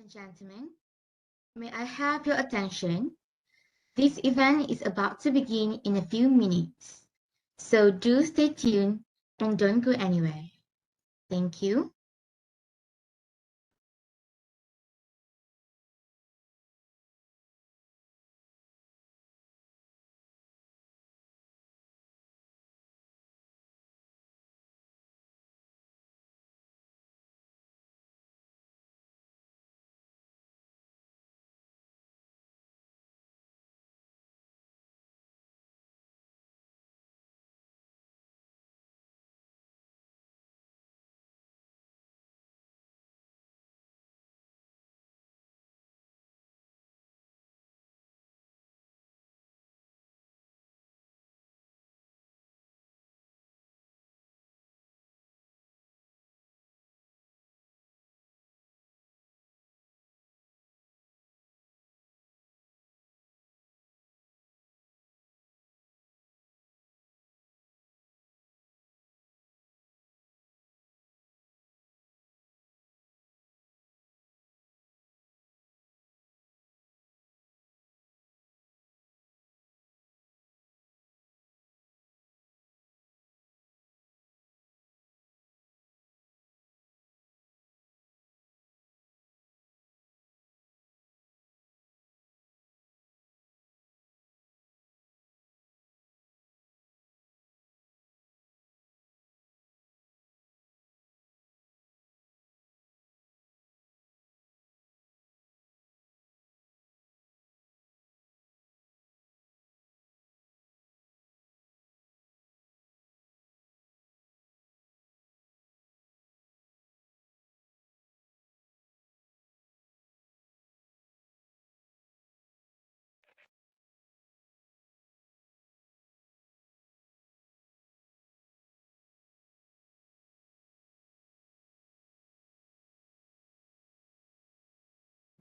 and gentlemen, may I have your attention? This event is about to begin in a few minutes, so do stay tuned and don't go anywhere. Thank you.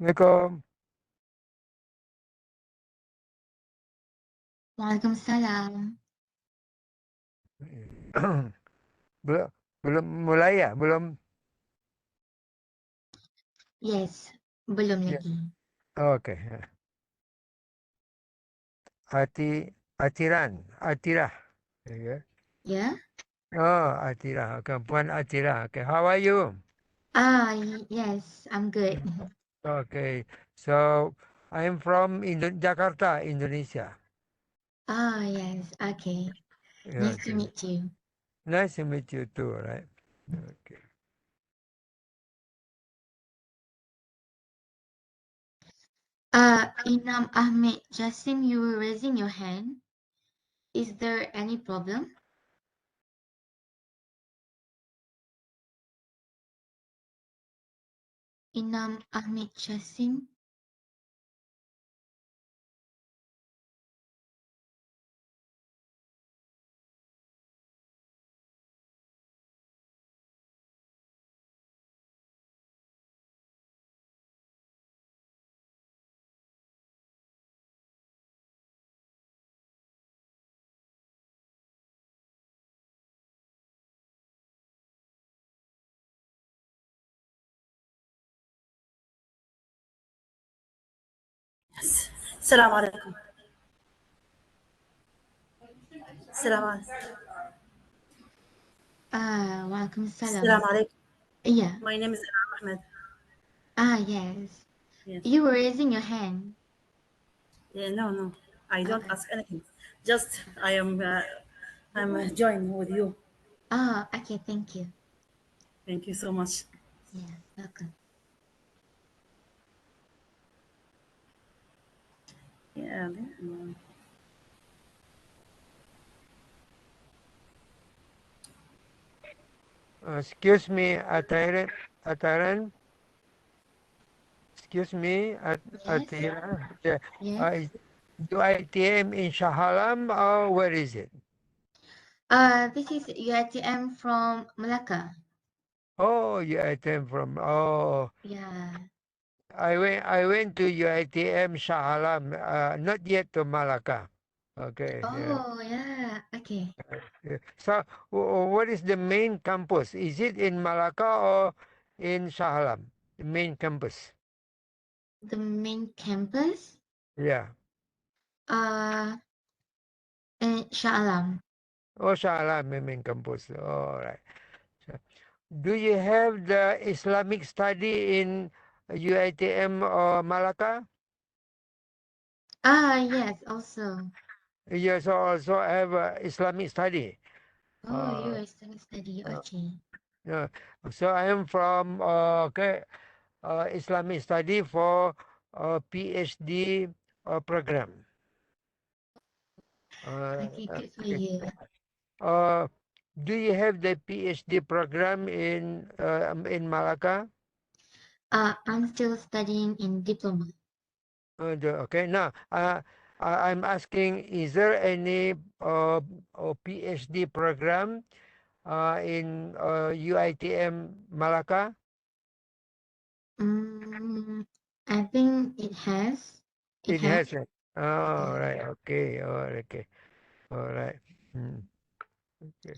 Assalamualaikum. Waalaikumsalam. belum belum mulai ya? Belum. Yes, belum Ya. lagi. Okey. Atirah. Okay. Ya? Oh, Atirah. Okay. Puan Atirah. Okay. How are you? Yes, I'm good. Okay. So I'm from Jakarta, Indonesia. Yes, okay. Yeah, Nice to okay. meet you. Nice to meet you too, right? Okay. Inam Ahmed Jassim, you were raising your hand. Is there any problem? Inam Ahmed Jassim? السلام عليكم. السلام عليكم. Waalaikumsalam. السلام عليكم. Yeah. My name is Anam Ahmed. Yes. Yes. You were raising your hand. Yeah, no. I don't Uh, ask anything. Just I'm join with you. okay, thank you. Thank you so much. Yeah, welcome. Yeah. Excuse me, Ataran. Excuse me, Yes, Atira. Yeah. yes. Is UITM in Shahalam or where is it? This is UITM from Malacca. Oh, UITM from. Oh, Yeah. I went to UITM Shahalam. Not yet to Malacca. Okay. Yeah. Oh, yeah. Okay. Yeah. So, what is the main campus? Is it in Malacca or in Shahalam? The main campus. The main campus? Yeah. In Shah Alam. Oh, Shah Alam main campus. All right. So, do you have the Islamic study in UITM or Malacca? Yes, also. You also have Islamic study. Oh, you Uh, are study. uh, Okay. uh, so I am from Islamic study for PhD program. Okay, good for Okay. you. Uh, do you have the PhD program in Malacca? I'm still studying in diploma. Okay. Now, I'm asking, is there any PhD program in UITM Malacca? Mm, I think it has. It It has. hasn't. Oh, Yeah. right. Okay. All right. Okay. All right. Hmm. Okay.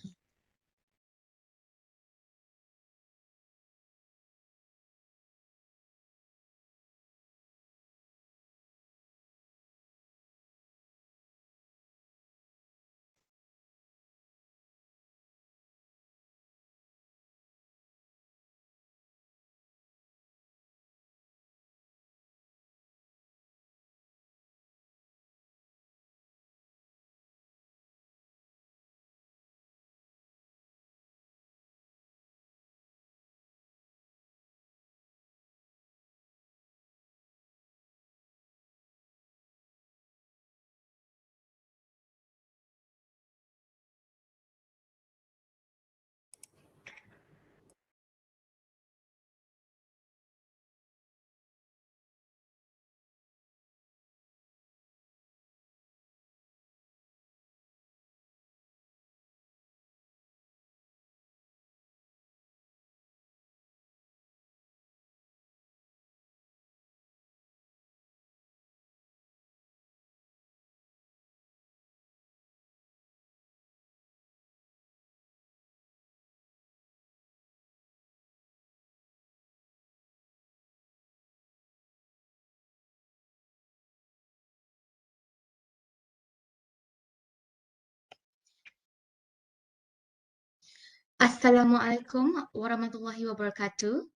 Assalamualaikum warahmatullahi wabarakatuh.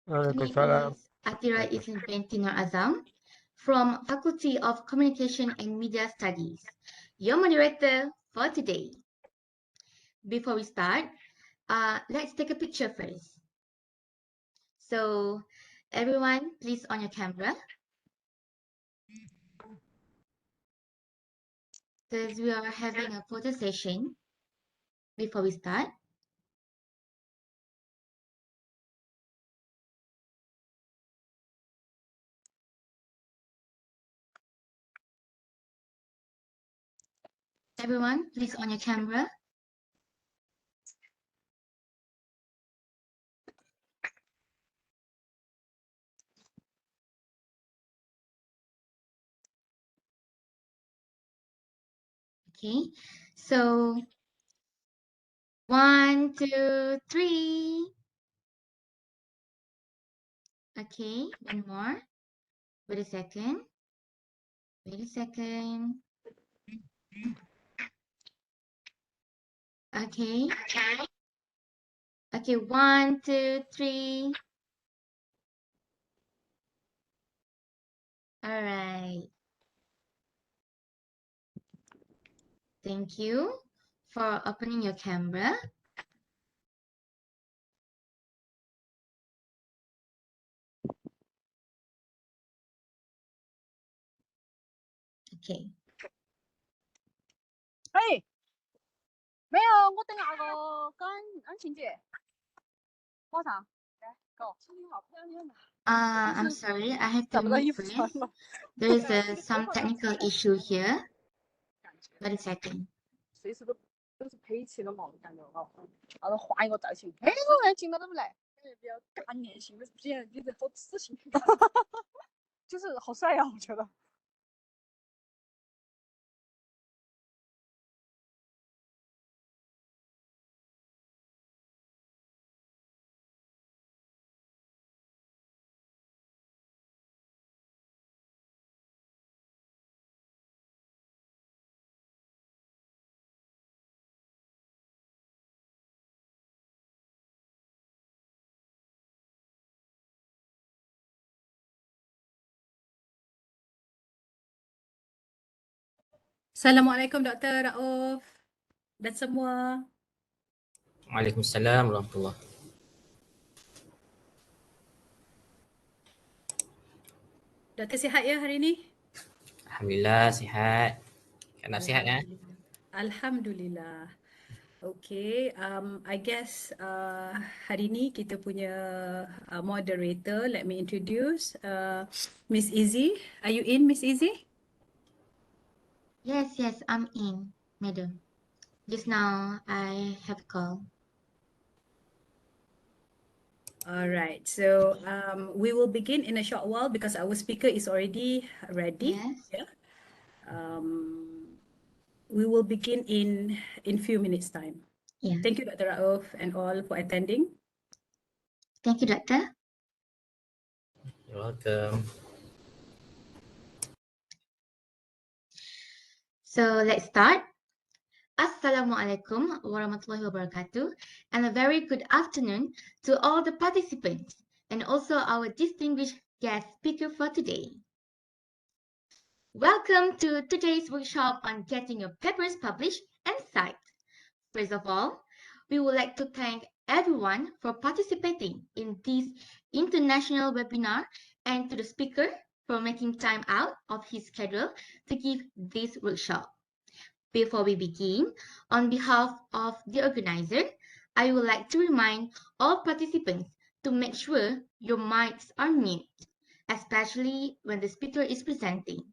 My name Waalaikumsalam. is Atira Isn binti Nur Azam from Faculty of Communication and Media Studies, your moderator for today. Before we start, let's take a picture first. So, everyone, please on your camera, because we are having a photo session before we start. Everyone, please on your camera. Okay, so 1, 2, 3. Okay, one more. Wait a second. Wait a second. Okay. Okay, 1, 2, 3. All right. Thank you for opening your camera. Okay. 嘿，没有，我等那个跟安晴姐。多少？来，够。今天好漂亮啊！I'm sorry, I have 找 to 不到 mute 衣服穿 first. 了。 There is some technical issue here. 感觉 Wait a second. 随时都是配齐的嘛，感觉哦。然后换一个造型。哎，我看今个都不来，感觉比较干练型的，比这好刺型。就是好帅呀，我觉得。Assalamualaikum Dr. Rauf dan semua. Waalaikumsalam warahmatullahi. Doktor sihat ya hari ini? Alhamdulillah sihat. Kak Naf sihat kan? Alhamdulillah. Okay, I guess hari ini kita punya moderator. Let me introduce Miss Izzy. Are you in, Miss Izzy? Yes, yes, I'm in, madam. Just now I have a call. All right, so we will begin in a short while because our speaker is already ready. Yes. Yeah. We will begin in few minutes time. Yeah. Thank you, Dr. Rauf and all for attending. Thank you, doctor. You're welcome. So let's start. Assalamualaikum warahmatullahi wabarakatuh, and a very good afternoon to all the participants and also our distinguished guest speaker for today. Welcome to today's workshop on getting your papers published and cited. First of all, we would like to thank everyone for participating in this international webinar and to the speaker for making time out of his schedule to give this workshop. Before we begin, on behalf of the organizer, I would like to remind all participants to make sure your mics are mute, especially when the speaker is presenting.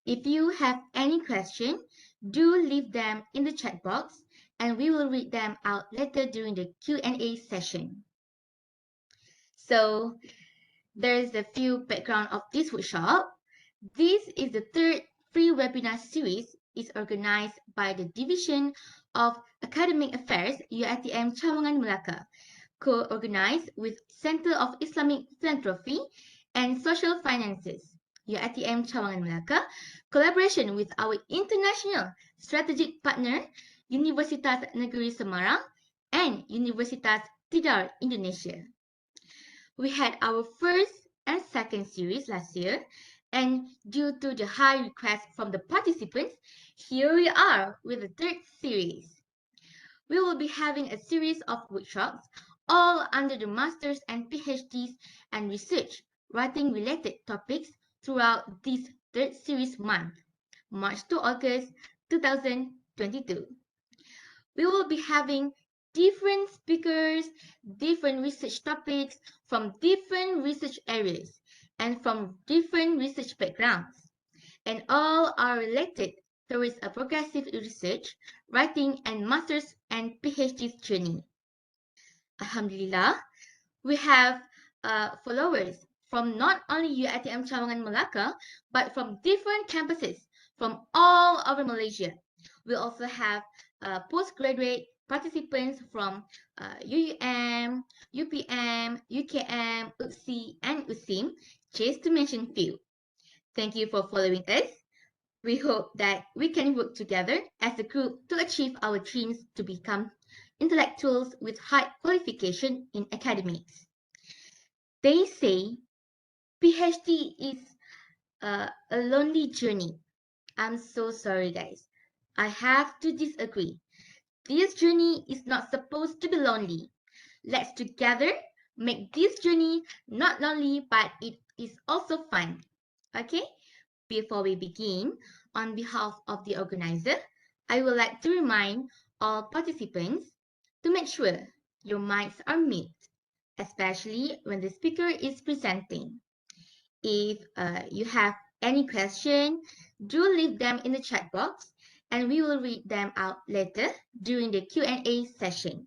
If you have any question, do leave them in the chat box and we will read them out later during the Q&A session. So there's a few background of this workshop. This is the third free webinar series is organized by the Division of Academic Affairs UiTM Cawangan Melaka, co-organized with Center of Islamic Philanthropy and Social Finances, UiTM Cawangan Melaka, collaboration with our international strategic partner, Universitas Negeri Semarang and Universitas Tidar Indonesia. We had our first and second series last year, and due to the high request from the participants, here we are with the third series. We will be having a series of workshops all under the Masters and PhDs and research writing related topics throughout this third series month, March to August 2022. We will be having different speakers, different research topics from different research areas and from different research backgrounds. And all are related towards a progressive research, writing, and master's and PhD journey. Alhamdulillah, we have followers from not only UiTM Cawangan Melaka, but from different campuses from all over Malaysia. We also have postgraduate participants from UUM, UPM, UKM, UTSI, and USIM, just to mention few. Thank you for following us. We hope that we can work together as a group to achieve our dreams to become intellectuals with high qualification in academics. They say PhD is a lonely journey. I'm so sorry, guys. I have to disagree. This journey is not supposed to be lonely. Let's together make this journey not lonely, but it is also fun. Okay? Before we begin, on behalf of the organizer, I would like to remind all participants to make sure your mics are mute, especially when the speaker is presenting. If you have any question, do leave them in the chat box and we will read them out later during the Q&A session.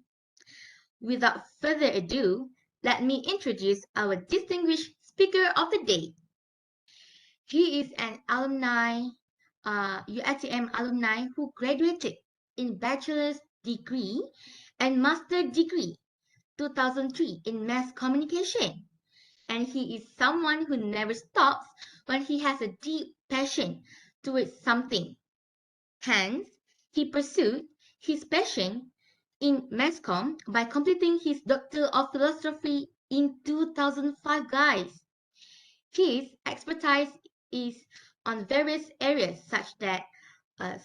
Without further ado, let me introduce our distinguished speaker of the day. He is an alumni, UiTM alumni who graduated in bachelor's degree and master degree 2003 in mass communication. And he is someone who never stops when he has a deep passion towards something. Hence, he pursued his passion in mass comm by completing his Doctor of Philosophy in 2005, guys. His expertise is on various areas such that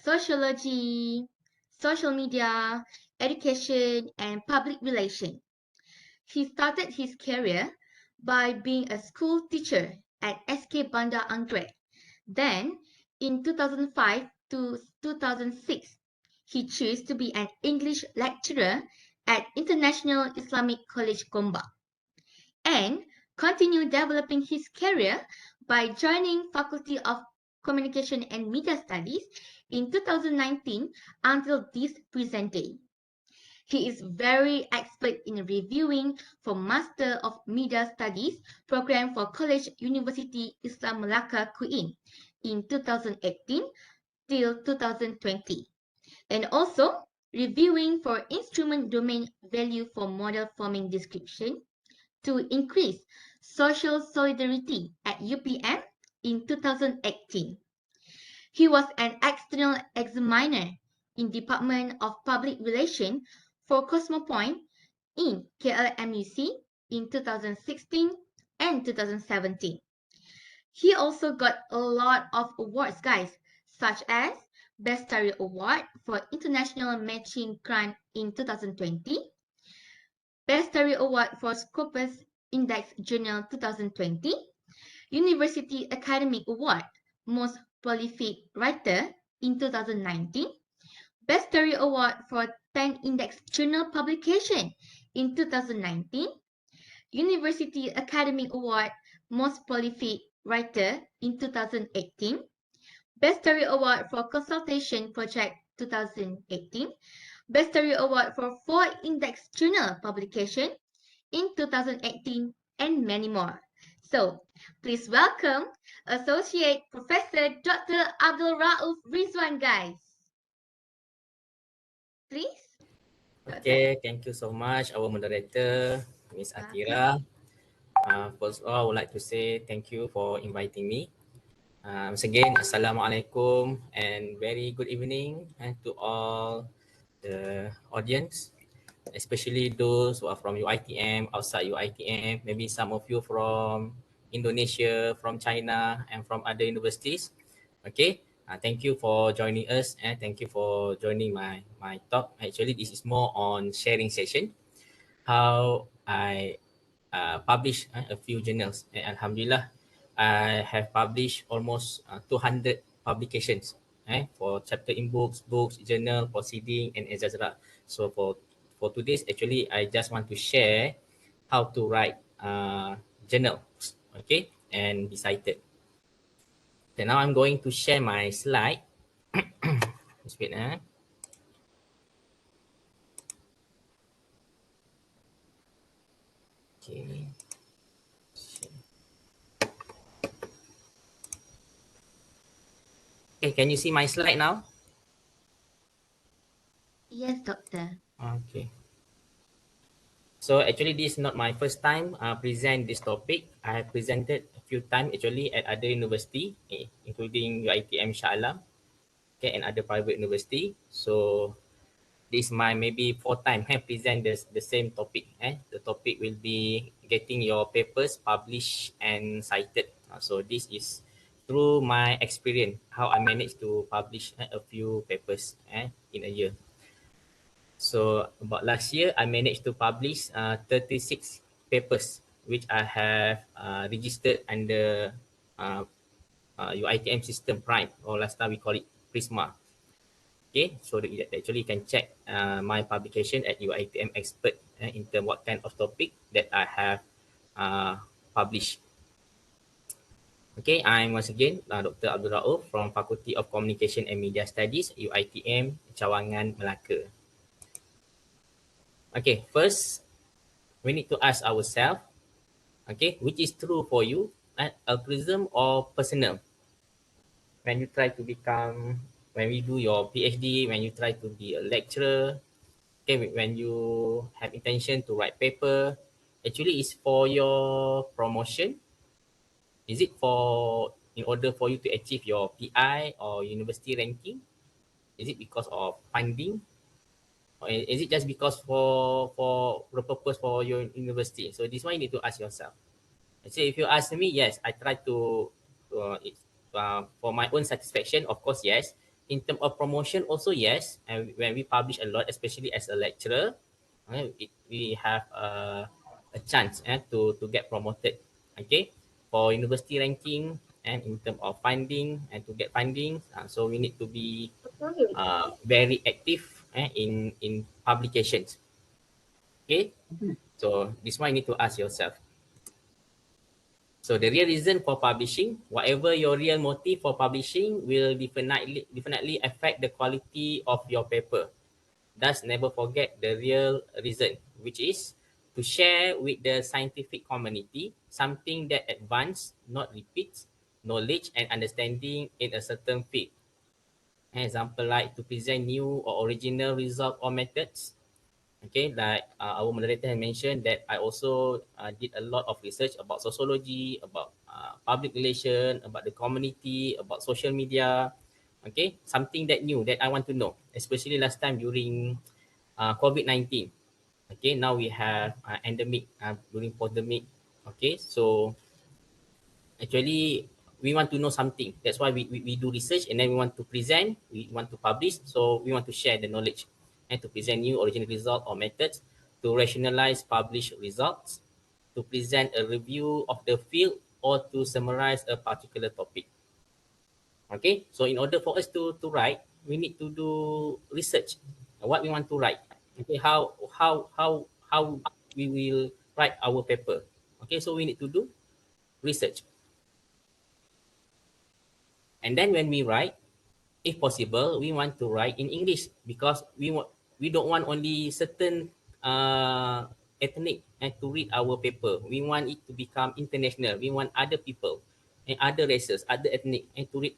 sociology, social media, education, and public relations. He started his career by being a school teacher at SK Banda Anggrek. Then, in 2005 to 2006, he chose to be an English lecturer at International Islamic College Gombak and continued developing his career by joining Faculty of Communication and Media Studies in 2019 until this present day. He is very expert in reviewing for Master of Media Studies program for College University Islam Melaka Queen in 2018 till 2020, and also reviewing for instrument domain value for model forming description to increase social solidarity at UPM in 2018. He was an external examiner in Department of Public Relations for Cosmopoint in KLMUC in 2016 and 2017. He also got a lot of awards, guys, such as Best Story Award for International Matching Grant in 2020, Best Story Award for Scopus Index Journal 2020, University Academic Award Most Prolific Writer in 2019, Best Story Award for 10 Index Journal Publication in 2019, University Academic Award Most Prolific Writer in 2018, Best Story Award for Consultation Project 2018, Best Story Award for 4 Index Journal Publication in 2018, and many more. So, please welcome Associate Professor Dr. Abdul Rauf Rizwan, guys. Please. Okay, thank you so much, our moderator, Miss Atira. First of all, I would like to say thank you for inviting me. Once again, Assalamualaikum and very good evening to all the audience, especially those who are from UITM, outside UITM, maybe some of you from Indonesia, from China, and from other universities. Okay, thank you for joining us and thank you for joining my talk. Actually, this is more on sharing session, how I publish a few journals. And Alhamdulillah, I have published almost 200 publications for chapter in books, journal, proceeding, and etc. So for today's, actually, I just want to share how to write journals, okay, and be cited. Okay, now I'm going to share my slide. Just wait, Okay. Okay, can you see my slide now? Yes, doctor. Okay. So actually, this is not my first time present this topic. I have presented a few times actually at other university, including UITM Shah Alam, okay, and other private university. So this is my maybe fourth time I present the same topic. The topic will be getting your papers published and cited. So this is through my experience how I managed to publish a few papers in a year. So about last year, I managed to publish 36 papers, which I have registered under UITM system Prime, or last time we call it Prisma. Okay, so that you actually can check my publication at UITM Expert in terms what kind of topic that I have published. Okay, I'm once again Dr. Abdul Rauf from Faculty of Communication and Media Studies, UITM Cawangan, Melaka. Okay, first, we need to ask ourselves, okay, which is true for you, altruism or personal? When you try to become, when we do your PhD, when you try to be a lecturer, okay, when you have intention to write paper, actually is for your promotion? Is it for, in order for you to achieve your PI or university ranking? Is it because of funding? Or is it just because for the purpose for your university? So this one you need to ask yourself. So if you ask me, yes, I try to, for my own satisfaction, of course, yes. in terms of promotion also, yes. And when we publish a lot, especially as a lecturer, we have a chance to get promoted. Okay, for university ranking and in terms of funding and to get funding, so we need to be very active in publications. Okay, so this one you need to ask yourself. So the real reason for publishing, whatever your real motive for publishing, will definitely affect the quality of your paper. Thus, never forget the real reason, which is to share with the scientific community something that advance, not repeats, knowledge and understanding in a certain field. An example like to present new or original result or methods. Okay, like our moderator had mentioned that I also did a lot of research about sociology, about public relation, about the community, about social media. Okay, something that new that I want to know, especially last time during COVID-19. Okay, now we have endemic during pandemic. Okay, so actually we want to know something. That's why we do research and then we want to present, we want to publish. So we want to share the knowledge and to present new original result or methods, to rationalize published results, to present a review of the field, or to summarize a particular topic. Okay, so in order for us to write, we need to do research. What we want to write. Okay, how we will write our paper. Okay, so we need to do research. And then when we write, if possible, we want to write in English because we don't want only certain ethnic and to read our paper. We want it to become international. We want other people and other races, other ethnic and to read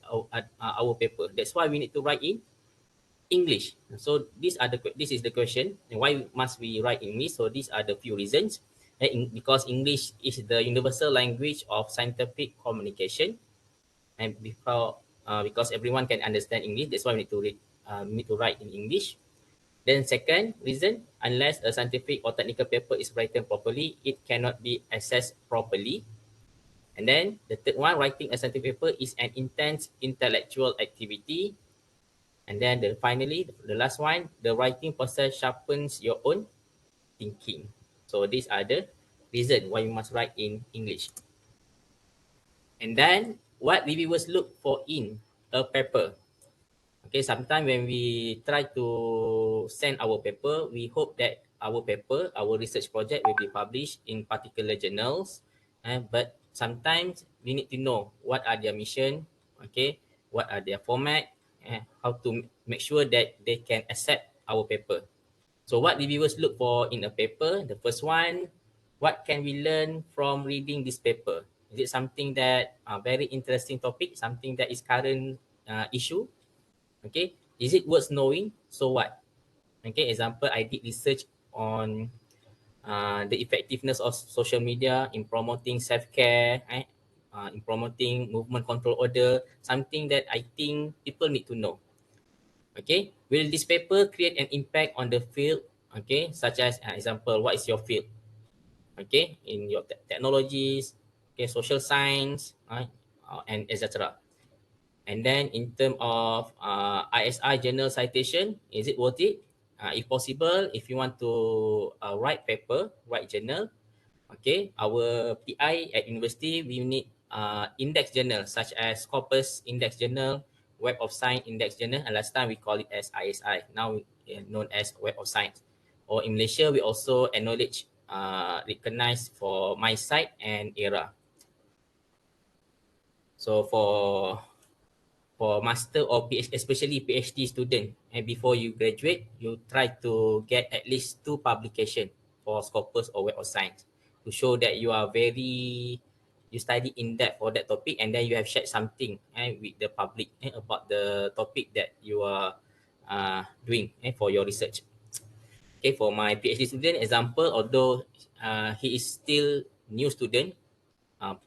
our paper. That's why we need to write in English. So this is the question. And why must we write in English? So these are the few reasons. Because English is the universal language of scientific communication, and because everyone can understand English, that's why we need to write in English. Then second reason, unless a scientific or technical paper is written properly, it cannot be assessed properly. And then the third one, writing a scientific paper is an intense intellectual activity. And then finally, the last one, the writing process sharpens your own thinking. So these are the reasons why you must write in English. And then what reviewers look for in a paper. Okay, sometimes when we try to send our paper, we hope that our paper, our research project will be published in particular journals. But sometimes we need to know what are their mission, okay, what are their format, how to make sure that they can accept our paper. So what reviewers look for in a paper? The first one, what can we learn from reading this paper? Is it something that very interesting topic, something that is current issue? Okay, is it worth knowing? So what? Okay, example, I did research on the effectiveness of social media in promoting self-care, in promoting movement control order, something that I think people need to know. Okay, will this paper create an impact on the field? Okay, such as example, what is your field? Okay, in your technologies, okay, social science, and etc. And then in terms of ISI journal citation, is it worth it? If possible, if you want to write paper, write journal, okay, our PI at university, we need index journal such as Scopus Index Journal, Web of Science Index Journal, and last time we call it as ISI, now known as Web of Science. Or in Malaysia, we also acknowledge, recognized for MySite and ERA. So for master or PhD, especially PhD student, and before you graduate, you try to get at least 2 publication for Scopus or Web of Science to show that you are you study in depth for that topic, and then you have shared something with the public about the topic that you are doing for your research. Okay, for my PhD student example, although he is still new student,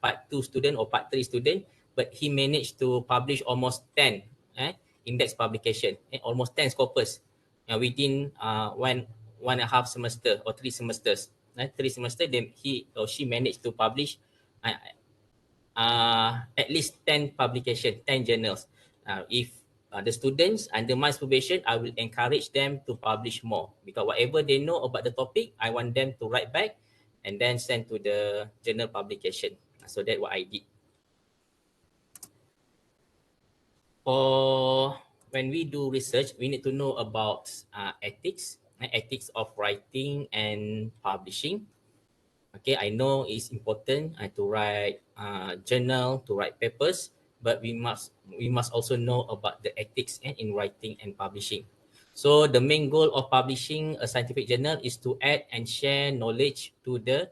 part 2 student or part 3 student, but he managed to publish almost 10 index publication, almost 10 scopus within one and a half semester or 3 semesters. 3 semester, then he or she managed to publish at least 10 publication, 10 journals. If the students under my supervision, I will encourage them to publish more, because whatever they know about the topic, I want them to write back and then send to the journal publication. So that's what I did. Or when we do research, we need to know about ethics, ethics of writing and publishing. Okay, I know it's important to write journal, to write papers, but we must also know about the ethics in writing and publishing. So the main goal of publishing a scientific journal is to add and share knowledge to the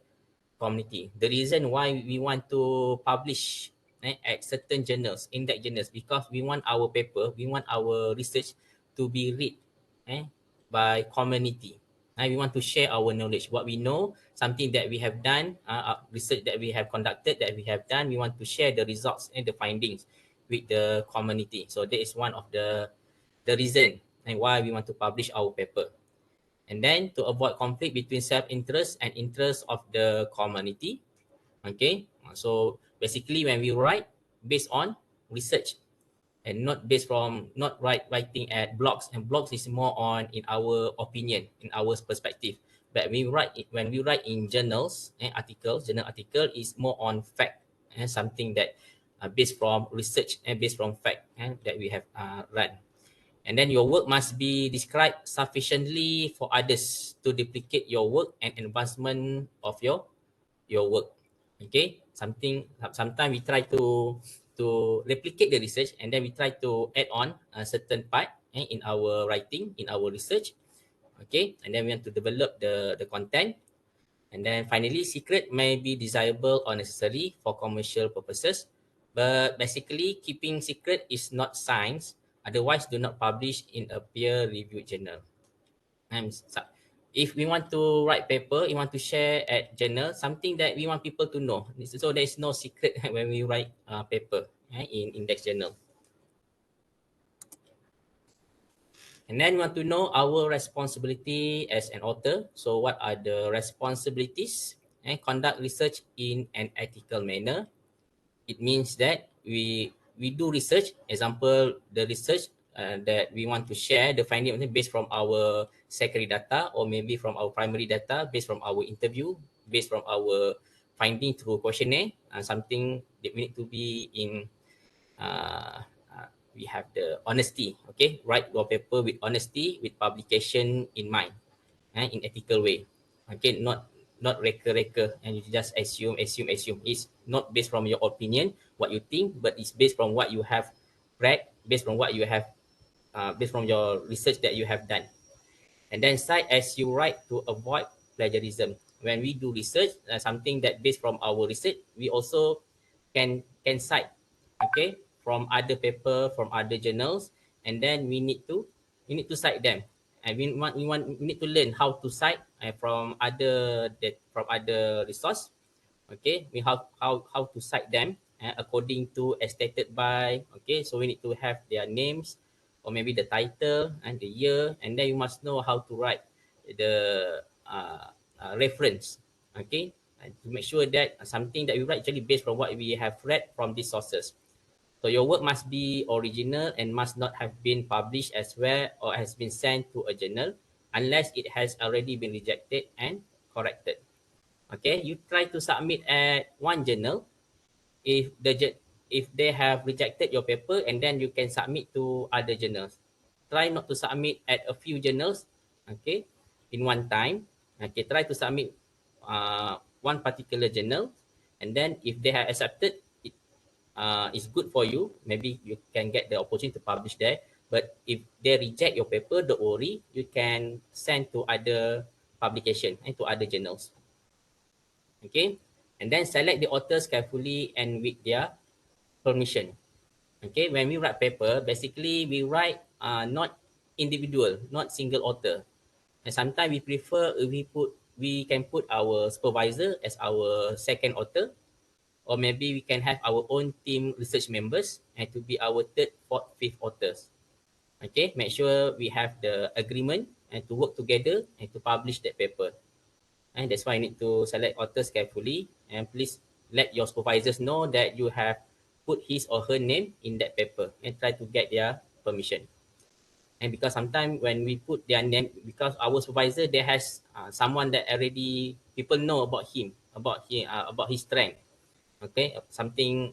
community. The reason why we want to publish at certain journals, index journals, because we want our paper, we want our research to be read by community. We want to share our knowledge, what we know, something that we have done, research that we have conducted, that we have done. We want to share the results and the findings with the community. So that is one of the reason and why we want to publish our paper. And then to avoid conflict between self-interest and interest of the community. Okay, so basically when we write based on research and not based from writing at blogs, and blogs is more on in our opinion, in our perspective. But when we write in journals and articles, journal article is more on fact and something that based from research and based from fact that we have run. And then your work must be described sufficiently for others to duplicate your work and advancement of your work. Okay, sometimes we try to replicate the research, and then we try to add on a certain part in our writing, in our research. Okay, and then we want to develop the content. And then finally, secret may be desirable or necessary for commercial purposes, but basically keeping secret is not science. Otherwise, do not publish in a peer-reviewed journal. If we want to write paper, we want to share at journal, something that we want people to know. So there is no secret when we write paper in index journal. And then we want to know our responsibility as an author. So what are the responsibilities? Conduct research in an ethical manner. It means that we do research. Example, the research that we want to share, the finding based from our secondary data, or maybe from our primary data, based from our interview, based from our finding through questionnaire, something that we need to be in uh, we have the honesty. Okay, write your paper with honesty, with publication in mind, in ethical way. Okay, not reka-reka and you just assume. It's not based from your opinion, what you think, but it's based from what you have read, based from what you have, based from your research that you have done. And then cite as you write to avoid plagiarism. When we do research, something that based from our research, we also can cite, okay, from other paper, from other journals, and then we need to cite them. And we need to learn how to cite from other resource. Okay, we have how to cite them according to as stated by. Okay, so we need to have their names, or maybe the title and the year, and then you must know how to write the reference. Okay, and to make sure that something that we write actually based from what we have read from these sources. So your work must be original and must not have been published elsewhere or has been sent to a journal unless it has already been rejected and corrected. Okay, you try to submit at one journal. If they have rejected your paper, and then you can submit to other journals. Try not to submit at a few journals, okay, in one time. Okay, try to submit one particular journal, and then if they have accepted it, is good for you. Maybe you can get the opportunity to publish there. But if they reject your paper, don't worry. You can send to other publication and to other journals. Okay, and then select the authors carefully and with their permission. Okay, when we write paper, basically we write not individual, not single author. And sometimes we prefer we can put our supervisor as our second author, or maybe we can have our own team research members and to be our third, fourth, fifth authors. Okay, make sure we have the agreement and to work together and to publish that paper. And that's why you need to select authors carefully, and please let your supervisors know that you have put his or her name in that paper and try to get their permission. And because sometimes when we put their name, because our supervisor, there has someone that already people know about his strength. Okay, something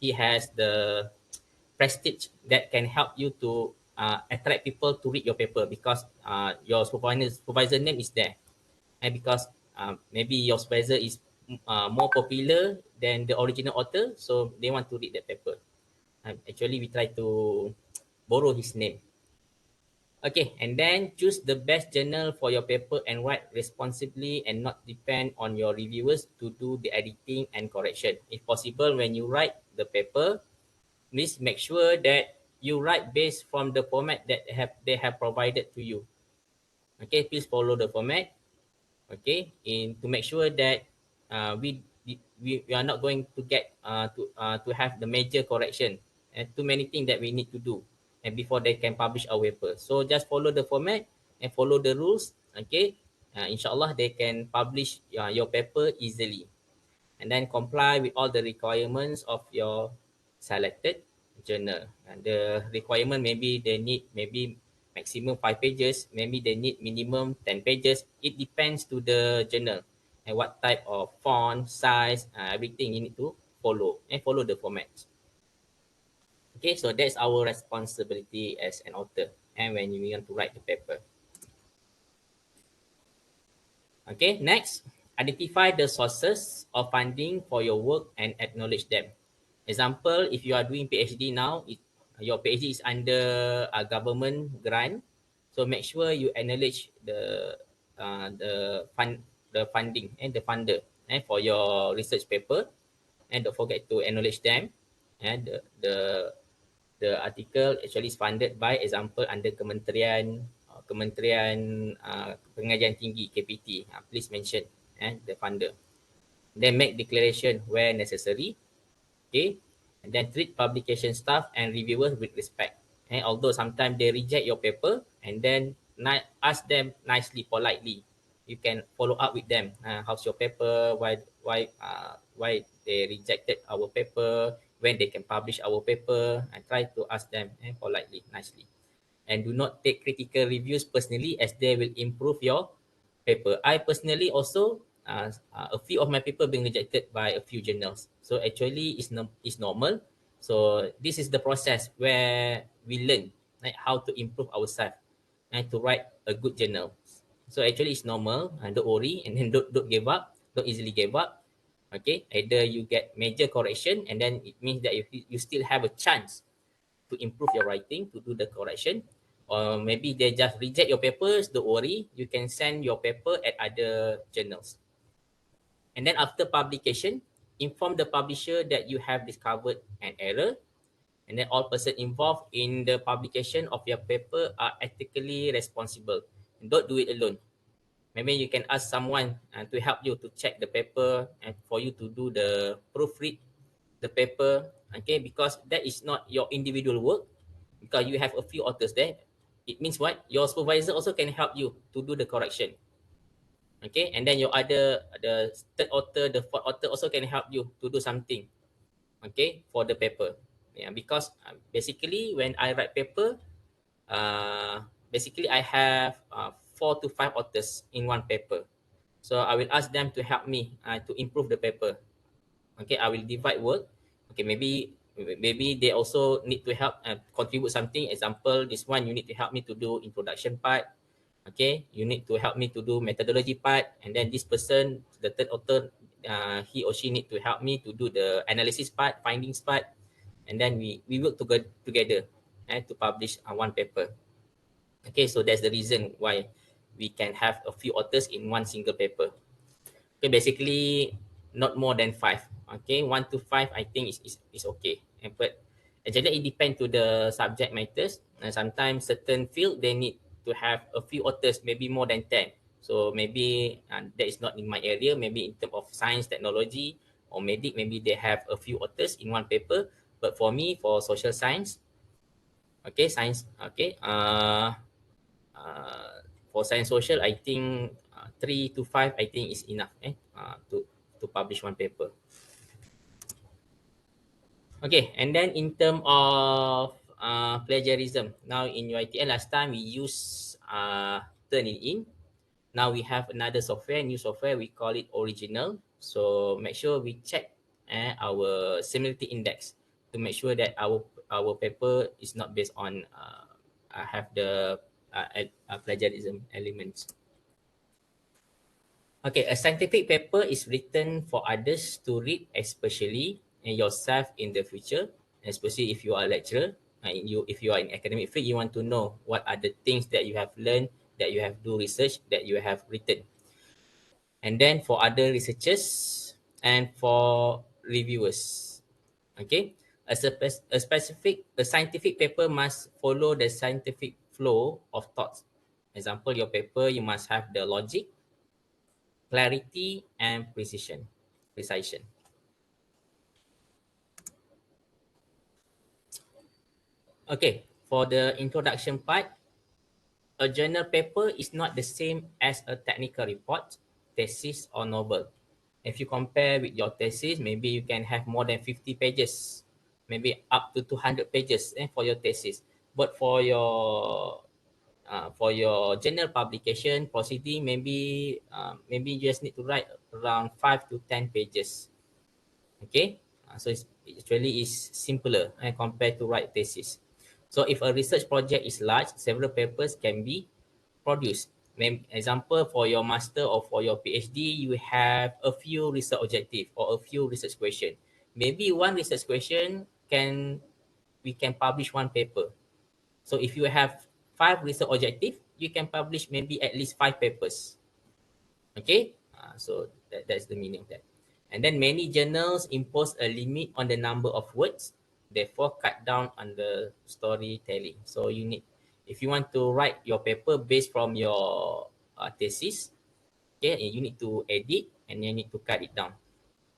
he has the prestige that can help you to attract people to read your paper because your supervisor name is there, and because maybe your supervisor is more popular than the original author, so they want to read that paper. Actually, we try to borrow his name. Okay, and then choose the best journal for your paper and write responsibly and not depend on your reviewers to do the editing and correction. If possible, when you write the paper, please make sure that you write based from the format that they have provided to you. Okay, please follow the format. Okay, in to make sure that we are not going to get to have the major correction and too many things that we need to do and before they can publish our paper. So just follow the format and follow the rules. Okay, inshallah they can publish your paper easily, and then comply with all the requirements of your selected journal. And the requirement, maybe they need maybe maximum 5 pages, maybe they need minimum 10 pages. It depends to the journal and what type of font, size, everything you need to follow and follow the format. Okay, so that's our responsibility as an author and when you want to write the paper. Okay, next, identify the sources of funding for your work and acknowledge them. Example, if you are doing PhD now, your PhD is under a government grant, so make sure you acknowledge the funding and the funder for your research paper, and don't forget to acknowledge them. And the article actually is funded by, example, under Kementerian Pengajian Tinggi KPT. Please mention the funder. Then make declaration where necessary. Okay, and then treat publication staff and reviewers with respect. And although sometimes they reject your paper, and then ask them nicely, politely. You can follow up with them. How's your paper? Why they rejected our paper? When they can publish our paper? And try to ask them politely, nicely. And do not take critical reviews personally, as they will improve your paper. I personally also, a few of my paper being rejected by a few journals. So actually it's normal. So this is the process where we learn how to improve ourselves and to write a good journal. So actually it's normal, and don't worry, and then don't give up, don't easily give up. Okay, either you get major correction, and then it means that you still have a chance to improve your writing, to do the correction. Or maybe they just reject your papers, don't worry, you can send your paper at other journals. And then after publication, inform the publisher that you have discovered an error, and then all persons involved in the publication of your paper are ethically responsible. Don't do it alone. Maybe you can ask someone to help you to check the paper and for you to do the proofread the paper, okay, because that is not your individual work, because you have a few authors there. It means what? Your supervisor also can help you to do the correction. Okay, and then your the third author, the fourth author also can help you to do something, okay, for the paper. Yeah, because basically when I write paper, basically I have 4 to 5 authors in one paper. So I will ask them to help me to improve the paper. Okay, I will divide work. Okay, maybe they also need to help contribute something. Example, this one you need to help me to do introduction part. Okay, you need to help me to do methodology part, and then this person, the third author, he or she need to help me to do the analysis part, findings part, and then we work together to publish one paper. Okay, so that's the reason why we can have a few authors in one single paper. Okay, basically not more than 5. Okay, 1 to 5 I think is okay. But actually it depends to the subject matters. And sometimes certain field they need to have a few authors, maybe more than 10. So maybe that is not in my area. Maybe in terms of science, technology, or medic, maybe they have a few authors in one paper. But for me, for social science, okay, science, okay, uh, for science social, I think 3 to 5, I think is enough to publish one paper. Okay, and then in term of plagiarism. Now in UiTM, last time we use Turnitin. Now we have another software, new software, we call it original. So make sure we check our similarity index to make sure that our paper is not based on have the plagiarism elements. Okay, a scientific paper is written for others to read, especially and yourself in the future, especially if you are a lecturer. If you are in academic field, you want to know what are the things that you have learned, that you have do research, that you have written. And then for other researchers and for reviewers. Okay, a scientific paper must follow the scientific flow of thoughts. Example, your paper, you must have the logic, clarity, and precision. Okay, for the introduction part, a journal paper is not the same as a technical report, thesis, or novel. If you compare with your thesis, maybe you can have more than 50 pages, maybe up to 200 pages for your thesis. But for your journal publication proceeding, maybe you just need to write around 5 to 10 pages. Okay, so it actually is simpler compared to write thesis. So if a research project is large, several papers can be produced. Example, for your master or for your PhD, you have a few research objective or a few research question. Maybe one research question we can publish one paper. So if you have 5 research objective, you can publish maybe at least 5 papers. Okay, so that's the meaning of that. And then many journals impose a limit on the number of words, therefore cut down on the storytelling. So if you want to write your paper based from your thesis, okay, you need to edit and you need to cut it down,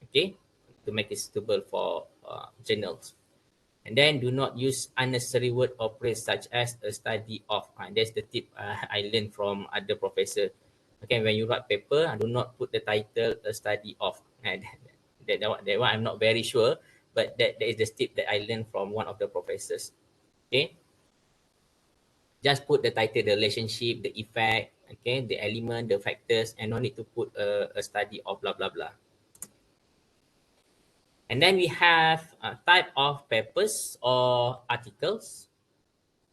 okay, to make it suitable for journals. And then do not use unnecessary word or phrase such as a study of. That's the tip I learned from other professor. Okay, when you write paper, do not put the title a study of. That one I'm not very sure, but that is the tip that I learned from one of the professors. Okay, just put the title, the relationship, the effect, okay, the element, the factors, and no need to put a study of blah blah blah. And then we have a type of papers or articles.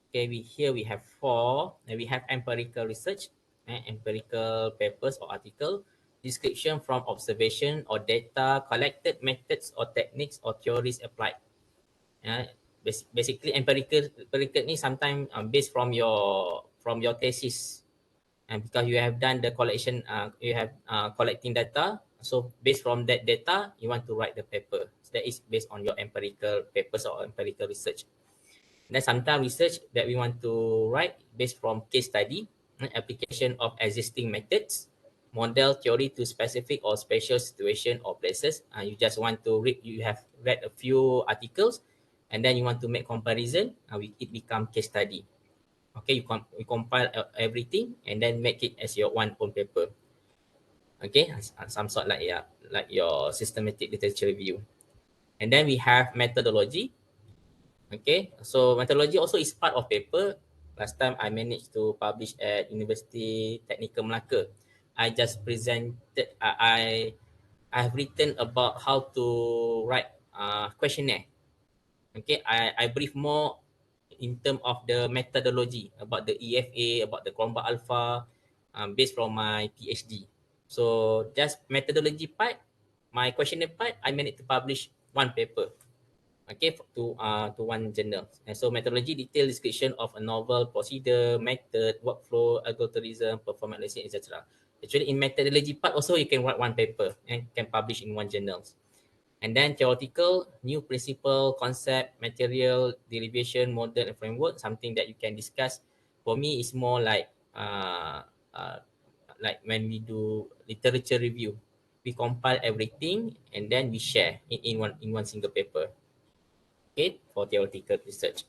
Okay, here we have 4. And we have empirical research, empirical papers or article, description from observation or data, collected methods or techniques or theories applied. Basically, empirical ni sometimes based from your thesis, and because you have done the collection, you have collecting data. So based from that data, you want to write the paper. So that is based on your empirical papers or empirical research. Then sometimes research that we want to write based from case study, application of existing methods, model theory to specific or special situation or places. You just want to read, you have read a few articles, and then you want to make comparison, it become case study. Okay, you compile everything and then make it as your one own paper. Okay, some sort like your systematic literature review. And then we have methodology. Okay, so methodology also is part of paper. Last time I managed to publish at University Technical Melaka. I just presented, I have written about how to write questionnaire. Okay, I brief more in terms of the methodology about the EFA, about the Chromba Alpha, based from my PhD. So just methodology part, my questionnaire part, I managed to publish one paper. Okay, to one journal. And so methodology, detailed description of a novel, procedure, method, workflow, algorithm, performance analysis, etc. Actually, in methodology part also, you can write one paper and can publish in one journal. And then theoretical, new principle, concept, material, derivation, model, and framework, something that you can discuss. For me, it's more like when we do literature review, we compile everything and then we share in one single paper. Okay, for theoretical research.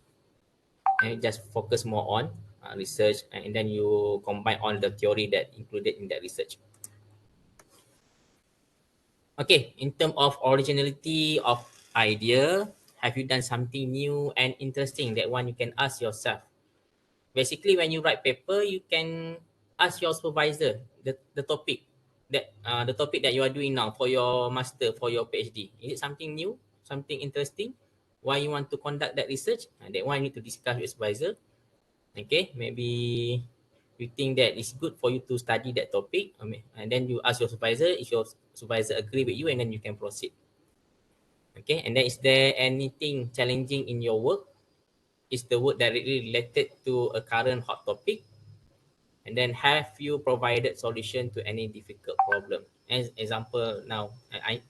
And just focus more on research, and then you combine all the theory that included in that research. Okay, in terms of originality of idea, Have you done something new and interesting? That one you can ask yourself. Basically, when you write paper, you can ask your supervisor the topic the topic that you are doing now for your master, for your PhD. Is it something new, something interesting? Why you want to conduct that research? That one you need to discuss with supervisor. Okay, maybe you think that it's good for you to study that topic, and then you ask your supervisor. If your supervisor agree with you, and then you can proceed. Okay, and then is there anything challenging in your work? Is the work directly related to a current hot topic? And then have you provided solution to any difficult problem? As example, now I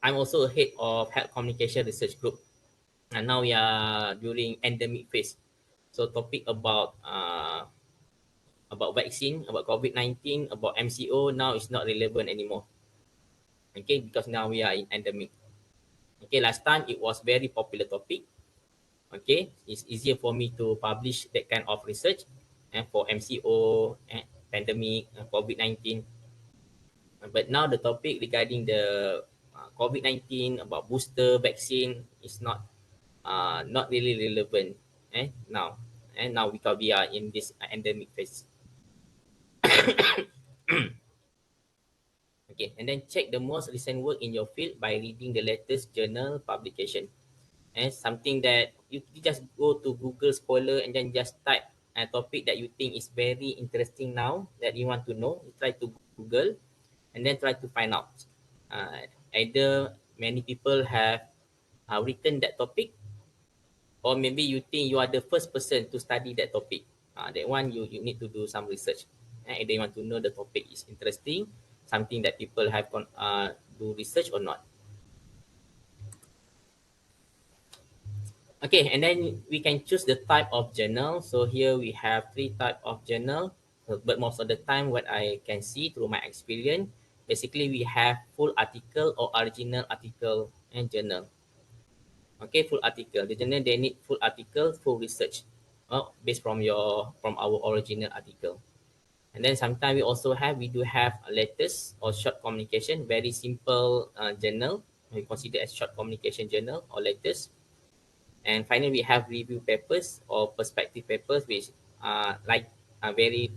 I'm also a head of health communication research group, and now we are during endemic phase. So topic about vaccine, about COVID-19, about MCO now is not relevant anymore. Okay, because now we are in endemic. Okay, last time it was very popular topic. Okay, it's easier for me to publish that kind of research and for MCO, pandemic, COVID-19. But now the topic regarding the COVID-19 about booster vaccine is not really relevant now. And now because we are in this endemic phase. Okay, and then check the most recent work in your field by reading the latest journal publication. And something that you just go to Google Scholar and then just type a topic that you think is very interesting now that you want to know. You try to Google and then try to find out. Either many people have written that topic, or maybe you think you are the first person to study that topic. That one you need to do some research. Either you want to know the topic is interesting, something that people have do research or not. Okay, and then we can choose the type of journal. So here we have 3 type of journal, but most of the time what I can see through my experience, basically we have full article or original article and journal. Okay, full article. The journal they need full article, full research, based from our original article. And then sometimes we do have letters or short communication, very simple journal. We consider as short communication journal or letters. And finally, we have review papers or perspective papers, which are very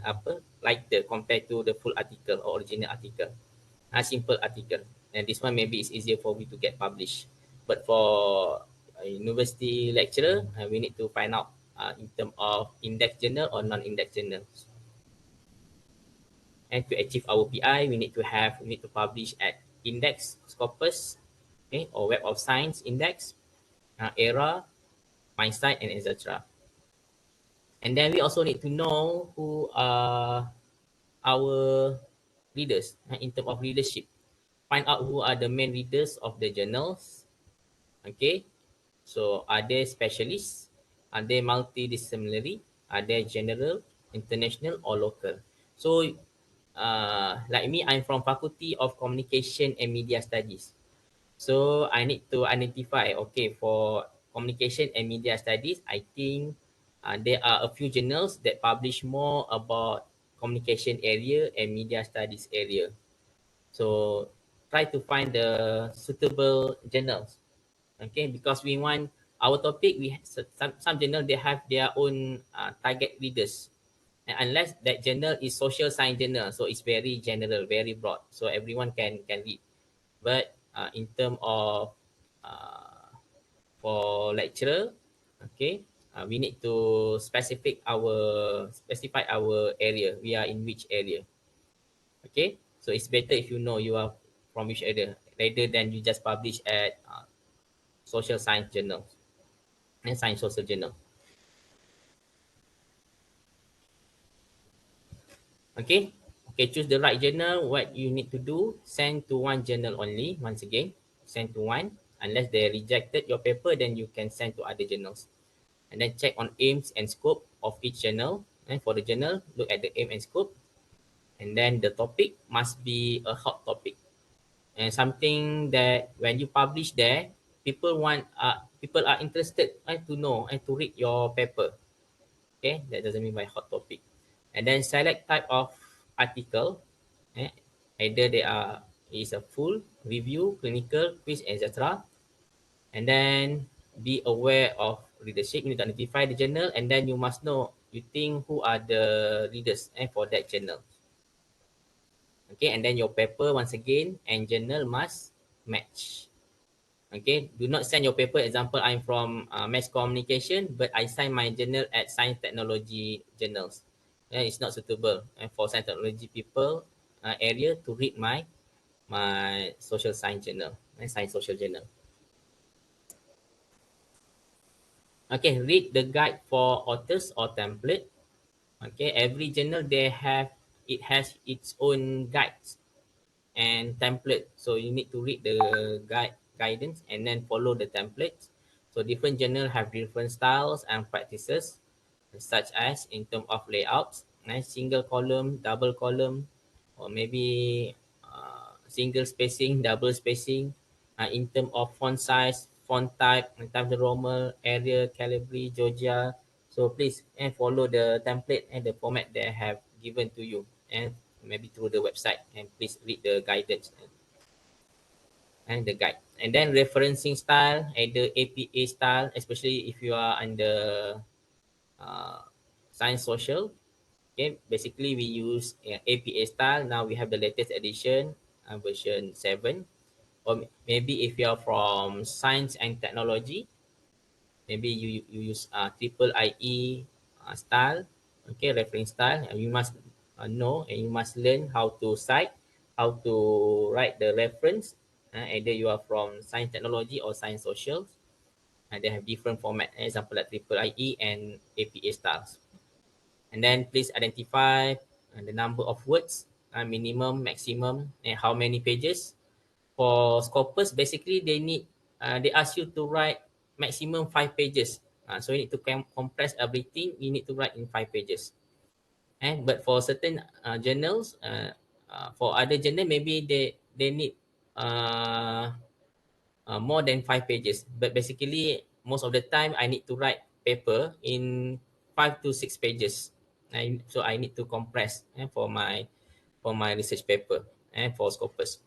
lighter compared to the full article or original article, a simple article. And this one maybe is easier for me to get published. But for a university lecturer, we need to find out in terms of index journal or non-index journals. And to achieve our PI, we need to publish at Index, Scopus, okay, or Web of Science Index, ERA, MySite, and etc. And then we also need to know who are our readers in terms of leadership. Find out who are the main readers of the journals. Okay, so are they specialists? Are they multidisciplinary? Are they general, international, or local? So, like me, I'm from Faculty of Communication and Media Studies. So I need to identify, okay, for communication and media studies, I think there are a few journals that publish more about communication area and media studies area. So try to find the suitable journals, okay, because we want our topic, some journal, they have their own target readers. And unless that journal is social science journal, so it's very general, very broad, so everyone can read. But in terms of for lecturer, okay, we need to specify our area. We are in which area, okay? So it's better if you know you are from which area, rather than you just publish at social science journal and science social journal. Okay, okay, choose the right journal. What you need to do, send to one journal only. Once again, send to one. Unless they rejected your paper, then you can send to other journals. And then check on aims and scope of each journal. And for the journal, look at the aim and scope. And then the topic must be a hot topic, and something that when you publish there, people are interested to know and to read your paper. Okay, that doesn't mean by hot topic. And then select type of article. eh, Either they are is a full review, clinical, quiz, etc. And then be aware of readership. You need to identify the journal, and then you must know, you think who are the readers for that journal. Okay, and then your paper once again and journal must match. Okay, do not send your paper. Example, I'm from mass communication, but I sign my journal at science technology journals. It's not suitable for science technology people area to read my social science journal, science social journal. Okay, read the guide for authors or template. Okay, every journal it has its own guides and template. So you need to read the guidance and then follow the templates. So different journal have different styles and practices, such as in terms of layouts, single column, double column, or maybe single spacing, double spacing. In terms of font size, font type, Times New Roman, Arial, Calibri, Georgia. So please follow the template and the format they have given to you, and maybe through the website, and please read the guidance and the guide. And then referencing style, either APA style, especially if you are under uh, science social. Okay, basically we use APA style. Now we have the latest edition, version 7. Or maybe if you are from science and technology, maybe you use triple IE style, okay, reference style. And you must know and you must learn how to cite, how to write the reference. Either you are from science technology or science social. They have different format, example like triple IE and APA styles. And then please identify the number of words, minimum, maximum, and how many pages. For Scopus, basically they ask you to write maximum 5 pages. So you need to compress everything. You need to write in 5 pages. And but for certain journals, for other journal, maybe they need uh, more than 5 pages. But basically, most of the time, I need to write paper in 5 to 6 pages. So I need to compress for my research paper and for Scopus.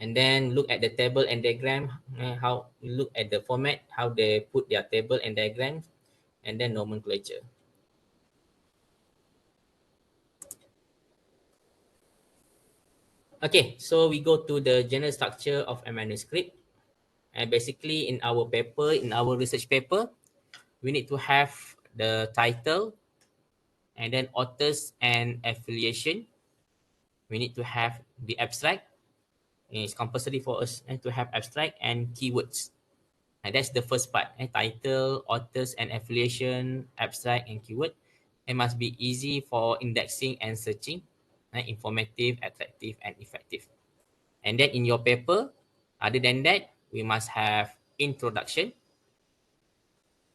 And then look at the table and diagram, how you look at the format, how they put their table and diagrams, and then nomenclature. Okay, so we go to the general structure of a manuscript. And basically in our paper, in our research paper, we need to have the title, and then authors and affiliation. We need to have the abstract. It's compulsory for us to have abstract and keywords. And that's the first part. Title, authors and affiliation, abstract and keyword. It must be easy for indexing and searching, informative, attractive and effective. And then in your paper, other than that, we must have introduction.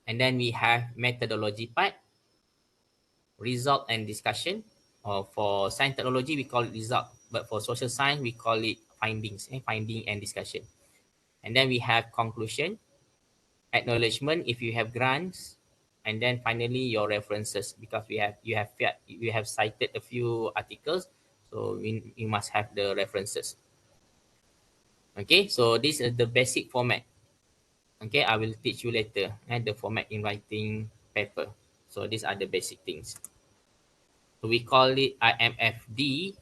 And then we have methodology part, result and discussion. Or for science technology, we call it result. But for social science, we call it findings, finding and discussion. And then we have conclusion, acknowledgement if you have grants, and then finally your references, because you have cited a few articles, so we must have the references. Okay, so this is the basic format. Okay, I will teach you later the format in writing paper. So these are the basic things. So we call it IMFD,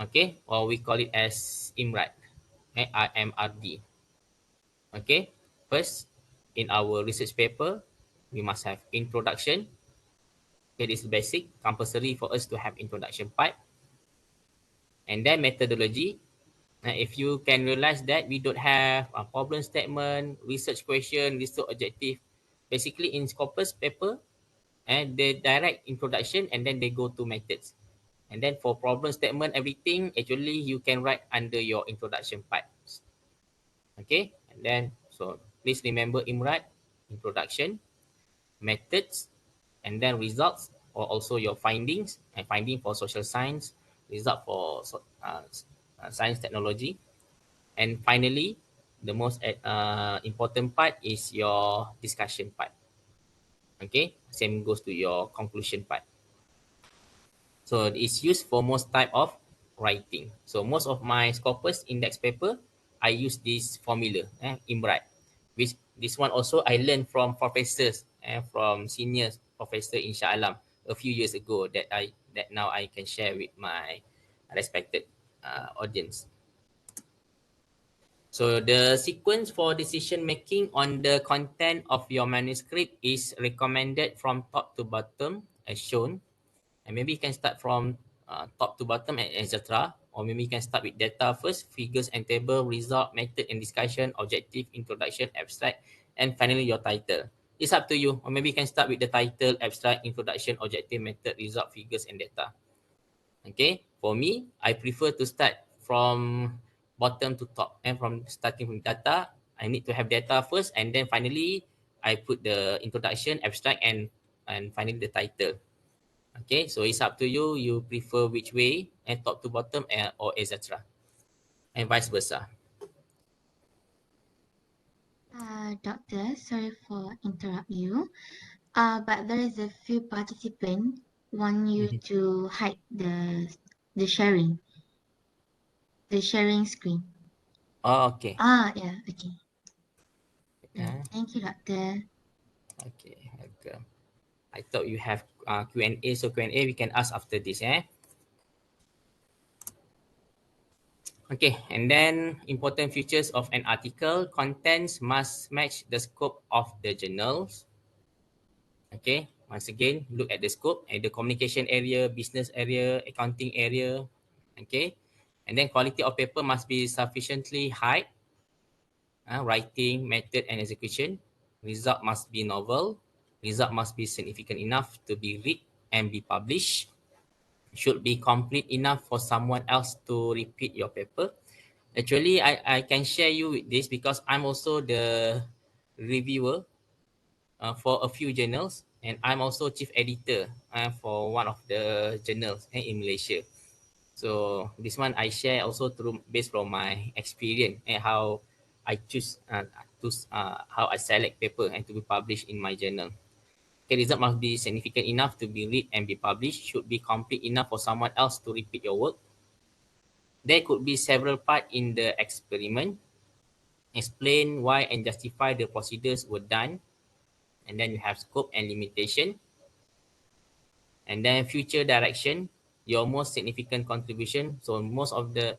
okay, or we call it as IMRAD, IMRD. Okay, first in our research paper, we must have introduction. Okay, this is basic, compulsory for us to have introduction part. And then methodology. If you can realize that we don't have a problem statement, research question, research objective. Basically in Scopus paper, and they direct introduction and then they go to methods. And then for problem statement, everything, actually you can write under your introduction part. Okay, and then, so please remember IMRAD, introduction, methods, and then results, or also your findings, and finding for social science, result for science technology. And finally, the most important part is your discussion part. Okay, same goes to your conclusion part. So it's used for most type of writing. So most of my Scopus index paper, I use this formula, IMRAT. Which this one also I learned from professors and from seniors professor in Shah Alam a few years ago that now I can share with my respected audience. So the sequence for decision making on the content of your manuscript is recommended from top to bottom as shown. And maybe you can start from top to bottom and etc. Or maybe you can start with data first, figures and table, result, method and discussion, objective, introduction, abstract, and finally your title. It's up to you. Or maybe you can start with the title, abstract, introduction, objective, method, result, figures, and data. Okay, for me, I prefer to start from bottom to top. And from starting from data, I need to have data first, and then finally I put the introduction, abstract, and finally the title. Okay, so it's up to you. You prefer which way, and top to bottom, or etc. And vice versa. Doctor, sorry for interrupt you. But there is a few participants want you Mhm. to hide the sharing, the sharing screen. Oh, okay. Yeah, okay. Uh, Thank you, doctor. okay. Welcome. I thought you have Q&A, so Q&A we can ask after this. Okay, and then important features of an article. Contents must match the scope of the journals. Okay, once again, look at the scope and the communication area, business area, accounting area. Okay, and then quality of paper must be sufficiently high. Writing, method, and execution. Result must be novel. Result must be significant enough to be read and be published. Should be complete enough for someone else to repeat your paper. Actually, I can share you with this because I'm also the reviewer for a few journals, and I'm also chief editor for one of the journals in Malaysia. So this one I share also through based from my experience and how I choose how I select paper and to be published in my journal. Okay, result must be significant enough to be read and be published. Should be complete enough for someone else to repeat your work. There could be several parts in the experiment. Explain why and justify the procedures were done. And then you have scope and limitation. And then future direction, your most significant contribution. So most of the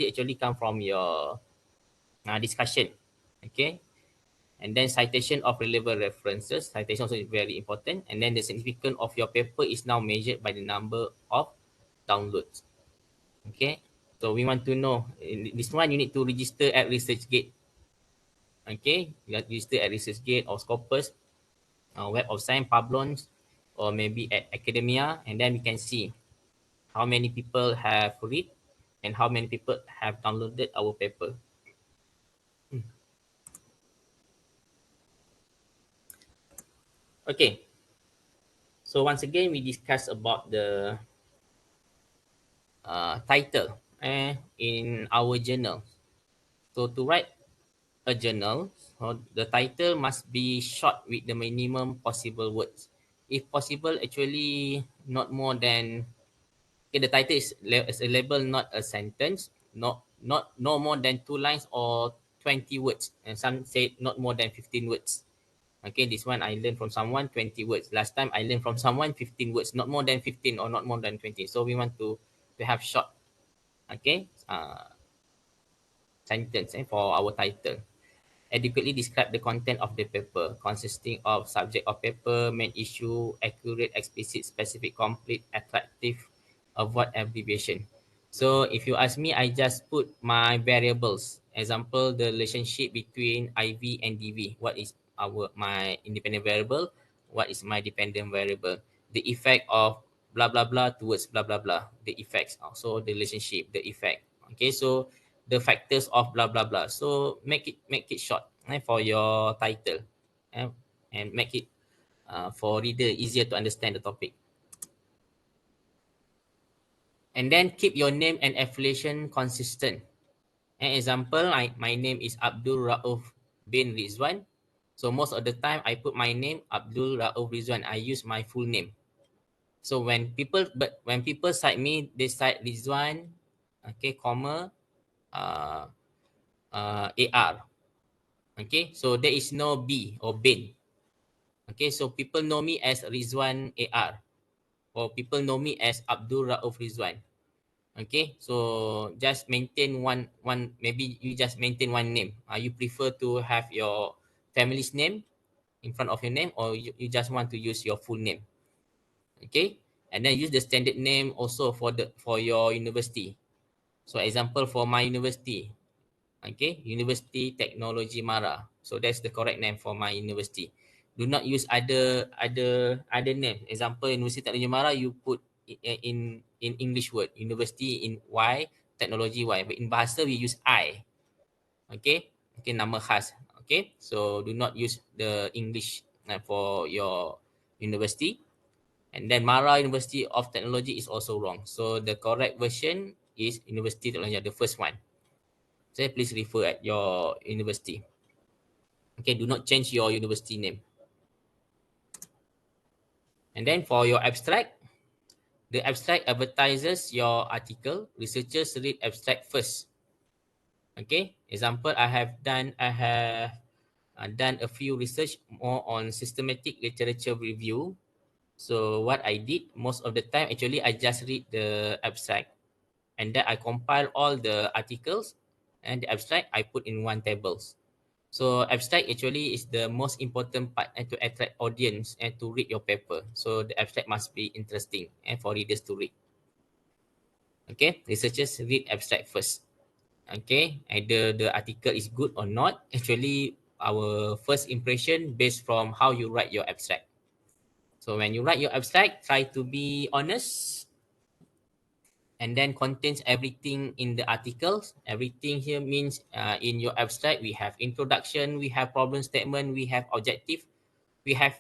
actually come from your discussion. Okay. And then citation of relevant references. Citation also is very important. And then the significance of your paper is now measured by the number of downloads. Okay. So we want to know this one you need to register at ResearchGate. Okay. You have to register at ResearchGate or Scopus, Web of Science, Pablons, or maybe at Academia, and then we can see how many people have read and how many people have downloaded our paper. Okay, so once again we discuss about the title in our journal. So to write a journal, so the title must be short with the minimum possible words. If possible, actually not more than. Okay, the title is a label, not a sentence. Not no more than 2 lines or 20 words. And some say not more than 15 words. Okay, this one I learned from someone 20 words. Last time I learned from someone 15 words, not more than 15 or not more than 20. So we want to have short, okay, sentence for our title. Adequately describe the content of the paper, consisting of subject of paper, main issue, accurate, explicit, specific, complete, attractive, avoid abbreviation. So if you ask me, I just put my variables. Example, the relationship between IV and DV. What is my independent variable? What is my dependent variable? The effect of blah blah blah towards blah blah blah. The effects, also the relationship, the effect. Okay, so the factors of blah blah blah. So make it short for your title, eh, and make it for reader easier to understand the topic. And then keep your name and affiliation consistent. An example, my name is Abdul Rauf bin Rizwan. So most of the time I put my name Abdul Rauf Rizwan. I use my full name. So when people cite me, they cite Rizwan, okay, comma, uh, AR. Okay, so there is no B or Ben. Okay, so people know me as Rizwan AR, or people know me as Abdul Rauf Rizwan. Okay, so just maintain one. Maybe you just maintain one name. You prefer to have your family's name in front of your name, or you just want to use your full name. Okay, and then use the standard name also for your university. So example for my university, okay, University Technology Mara. So that's the correct name for my university. Do not use other name. Example, University Technology Mara, you put in English word. University in Y, Technology Y. But in bahasa we use I. Okay, okay, nama khas. Okay, so do not use the English for your university. And then Mara University of Technology is also wrong. So the correct version is University Technology, the first one. So please refer at your university. Okay, do not change your university name. And then for your abstract, the abstract advertises your article. Researchers read abstract first. Okay, example, I have done a few research more on systematic literature review. So what I did most of the time, actually, I just read the abstract, and then I compile all the articles and the abstract I put in one tables. So abstract actually is the most important part and to attract audience and to read your paper. So the abstract must be interesting and for readers to read. Okay, researchers read abstract first. Okay, either the article is good or not. Actually, our first impression based from how you write your abstract. So when you write your abstract, try to be honest and then contains everything in the articles. Everything here means in your abstract, we have introduction, we have problem statement, we have objective, we have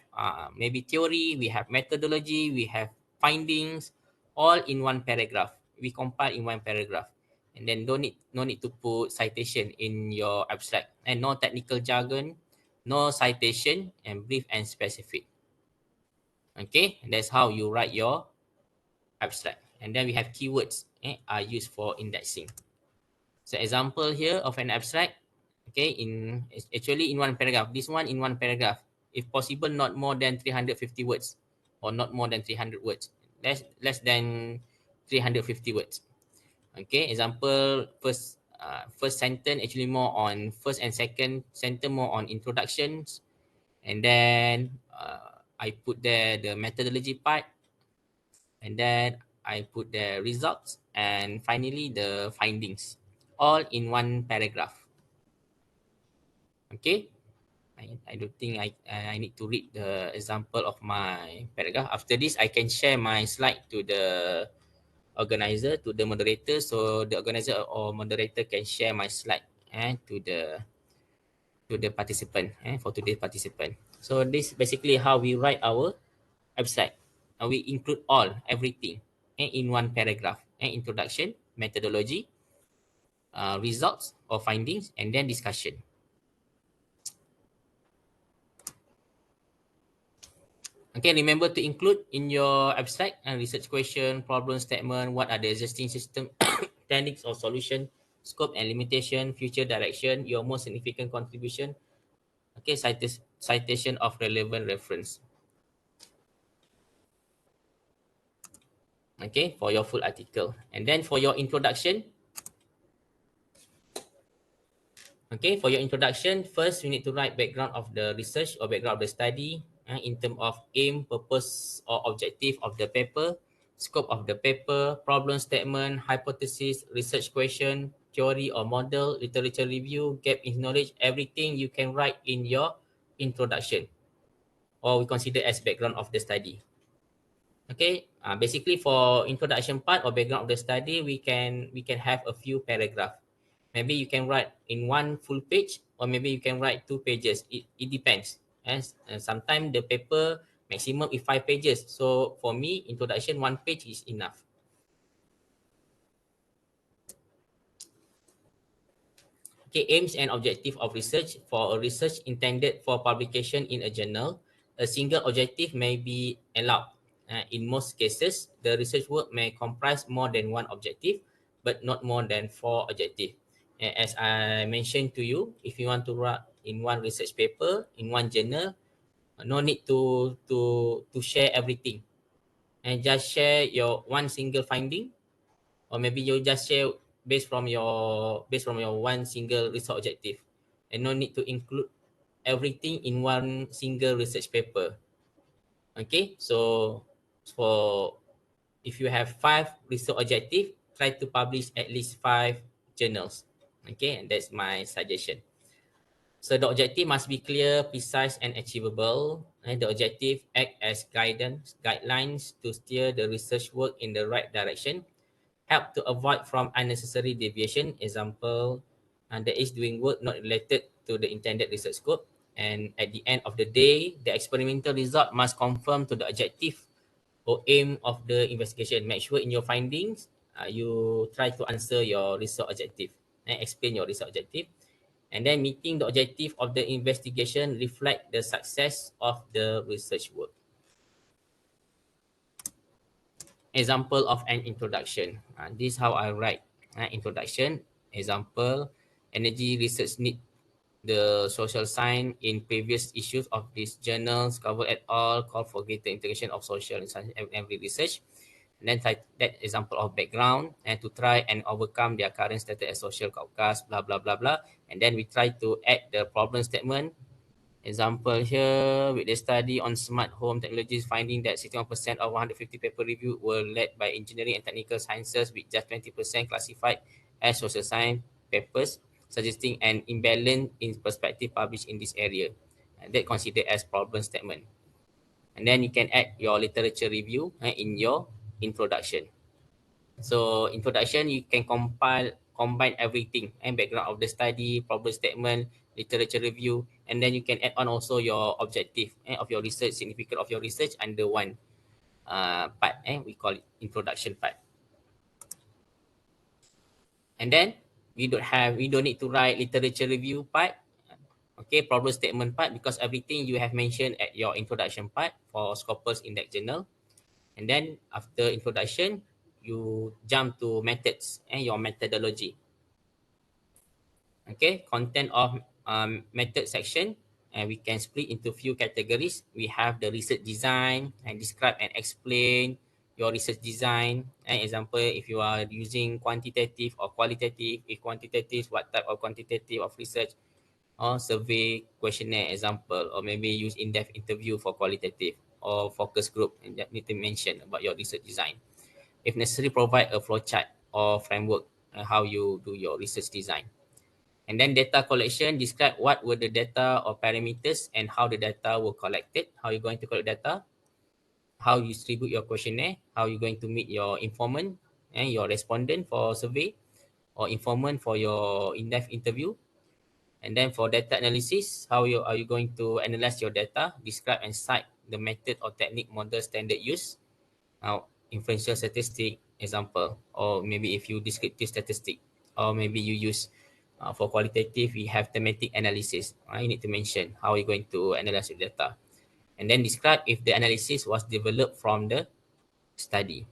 maybe theory, we have methodology, we have findings, all in one paragraph. We compile in one paragraph. And then no need to put citation in your abstract. And no technical jargon, no citation, and brief and specific. Okay, that's how you write your abstract. And then we have keywords are used for indexing. So example here of an abstract, okay, actually in one paragraph. This one in one paragraph. If possible, not more than 350 words or not more than 300 words. Less than 350 words. Okay, example, first sentence actually more on first and second sentence more on introductions. And then I put there the methodology part, and then I put the results, and finally the findings, all in one paragraph. Okay, I don't think I need to read the example of my paragraph. After this, I can share my slide to the organizer, to the moderator, so the organizer or moderator can share my slide to the participant for today's participant. So this basically how we write our abstract. We include everything in one paragraph. Introduction, methodology, results or findings, and then discussion. Okay, remember to include in your abstract and research question, problem statement, what are the existing system, techniques or solution, scope and limitation, future direction, your most significant contribution. Okay, citation of relevant reference. Okay, for your full article. And then for your introduction, okay, for your introduction, first you need to write background of the research or background of the study in terms of aim, purpose or objective of the paper, scope of the paper, problem statement, hypothesis, research question, theory or model, literature review, gap in knowledge, everything you can write in your introduction, or we consider as background of the study. Okay, basically for introduction part or background of the study, we can have a few paragraph. Maybe you can write in one full page, or maybe you can write 2 pages. It depends. As sometimes the paper maximum is 5 pages. So for me, introduction 1 page is enough. Okay, aims and objective of research. For a research intended for publication in a journal, a single objective may be allowed. In most cases, the research work may comprise more than one objective, but not more than 4 objectives. As I mentioned to you, if you want to write in one research paper, in one journal, no need to share everything. And just share your one single finding, or maybe you just share based from your one single research objective, and no need to include everything in one single research paper. Okay, so for if you have 5 research objective, try to publish at least 5 journals. Okay, and that's my suggestion. So the objective must be clear, precise, and achievable. And the objective act as guidelines to steer the research work in the right direction, help to avoid from unnecessary deviation. Example, that is doing work not related to the intended research scope. And at the end of the day, the experimental result must conform to the objective or aim of the investigation. Make sure in your findings, you try to answer your research objective and explain your research objective. And then meeting the objective of the investigation reflect the success of the research work. Example of an introduction. This is how I write introduction. Example, energy research need the social science in previous issues of these journals cover at all, call for greater integration of social and science and every research. And then that example of background and to try and overcome their current status as social outcast, blah, blah, blah, blah. And then we try to add the problem statement. Example here, with the study on smart home technologies, finding that 61% of 150 paper review were led by engineering and technical sciences, with just 20% classified as social science papers, suggesting an imbalance in perspective published in this area. And that considered as problem statement. And then you can add your literature review in your introduction. So introduction, you can combine everything and background of the study, problem statement, literature review, and then you can add on also your objective of your research, significance of your research under one part. We call it introduction part. And then we don't need to write literature review part. Okay, problem statement part, because everything you have mentioned at your introduction part for Scopus Index Journal. And then after introduction, you jump to methods and your methodology. Okay, content of method section, and we can split into few categories. We have the research design and describe and explain your research design. An example, if you are using quantitative or qualitative, if quantitative, what type of quantitative of research, or survey, questionnaire example, or maybe use in-depth interview for qualitative, or focus group, and that need to mention about your research design. If necessary, provide a flowchart or framework how you do your research design. And then data collection, describe what were the data or parameters and how the data were collected, how you're going to collect data, how you distribute your questionnaire, how you're going to meet your informant and your respondent for survey, or informant for your in-depth interview. And then for data analysis, how are you going to analyze your data, describe and cite the method or technique, model, standard use, inferential statistic example, or maybe if you descriptive statistic, or maybe you use for qualitative, we have thematic analysis. You need to mention how you're going to analyze your data. And then describe if the analysis was developed from the study.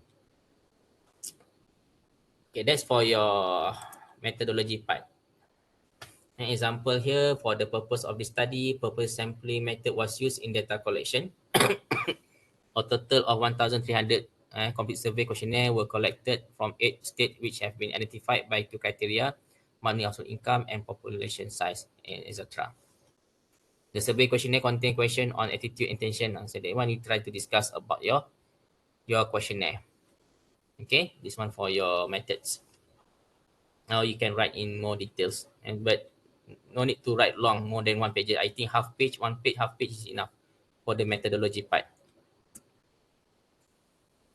Okay, that's for your methodology part. An example here, for the purpose of the study, purpose sampling method was used in data collection. A total of 1,300 complete survey questionnaire were collected from 8 states which have been identified by 2 criteria, monthly household income and population size, etc. The survey questionnaire contain question on attitude, intention. So that one you try to discuss about your questionnaire. Okay, this one for your methods. Now you can write in more details, but no need to write long, more than 1 page. I think half page, 1 page, half page is enough for the methodology part.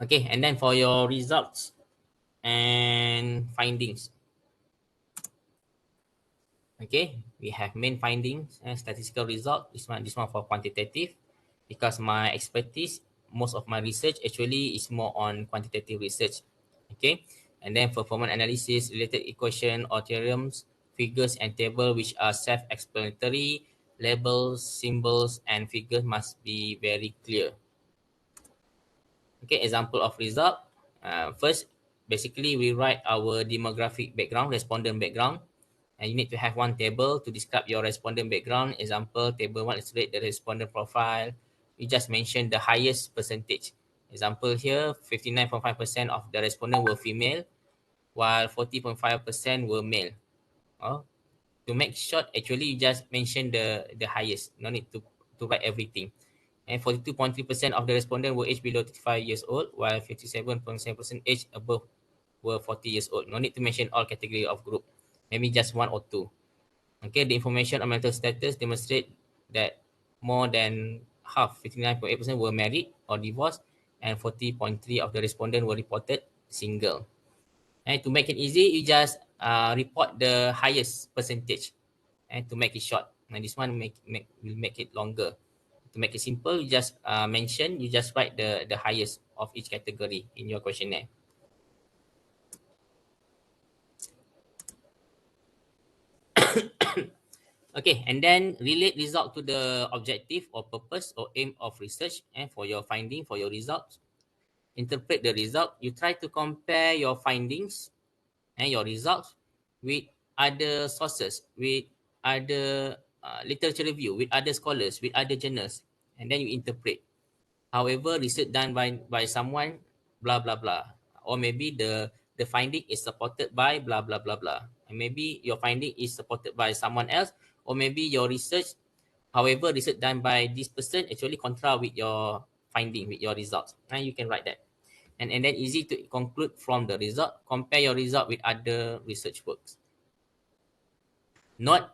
Okay, and then for your results and findings. Okay, we have main findings and statistical result. This one for quantitative, because my expertise, most of my research actually is more on quantitative research. Okay, and then performance analysis, related equation or theorems, figures and table which are self-explanatory, labels, symbols and figures must be very clear. Okay, example of result. First, basically we write our demographic background, respondent background. And you need to have one table to describe your respondent background. Example, table 1 illustrate the respondent profile. You just mention the highest percentage. Example here, 59.5% of the respondent were female, while 40.5% were male. Oh, to make short, actually, you just mention the highest. No need to write everything. And 42.3% of the respondents were aged below 35 years old, while 57.7% aged above were 40 years old. No need to mention all category of group. Maybe just one or two. Okay, the information on marital status demonstrate that more than half, 59.8% were married or divorced, and 40.3% of the respondents were reported single. And to make it easy, you just report the highest percentage and to make it short. And this one will make it longer. To make it simple, you just you just write the highest of each category in your questionnaire. Okay, and then relate result to the objective or purpose or aim of research and for your finding, for your results. Interpret the result. You try to compare your findings and your results with other sources, with other literature review, with other scholars, with other journals, and then you interpret. However, research done by someone, blah blah blah, or maybe the finding is supported by blah blah blah blah, and maybe your finding is supported by someone else, or maybe your research, however, research done by this person actually contra with your finding, with your results, and you can write that. And then easy to conclude from the result. Compare your result with other research works. Note,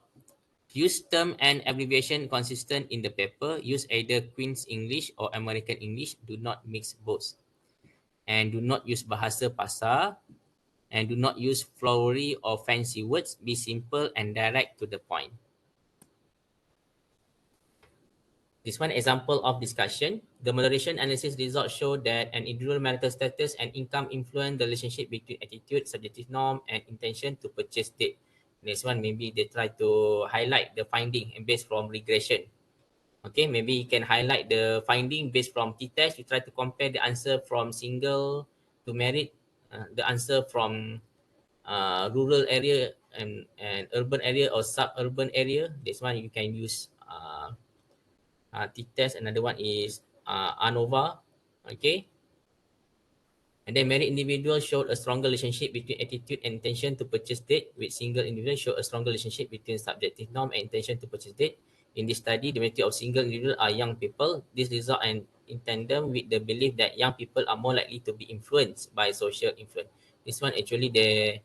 use term and abbreviation consistent in the paper. Use either Queen's English or American English. Do not mix both. And do not use bahasa pasar. And do not use flowery or fancy words. Be simple and direct to the point. This one example of discussion. The moderation analysis results show that an individual marital status and income influence the relationship between attitude, subjective norm, and intention to purchase date. This one maybe they try to highlight the finding based from regression. Okay, maybe you can highlight the finding based from t-test. You try to compare the answer from single to married, the answer from rural area and urban area or suburban area. This one you can use t-test. Another one is ANOVA. Okay, and then married individual showed a stronger relationship between attitude and intention to purchase date, with single individual showed a stronger relationship between subjective norm and intention to purchase date. In this study, the majority of single individuals are young people. This result and in tandem with the belief that young people are more likely to be influenced by social influence. This one actually the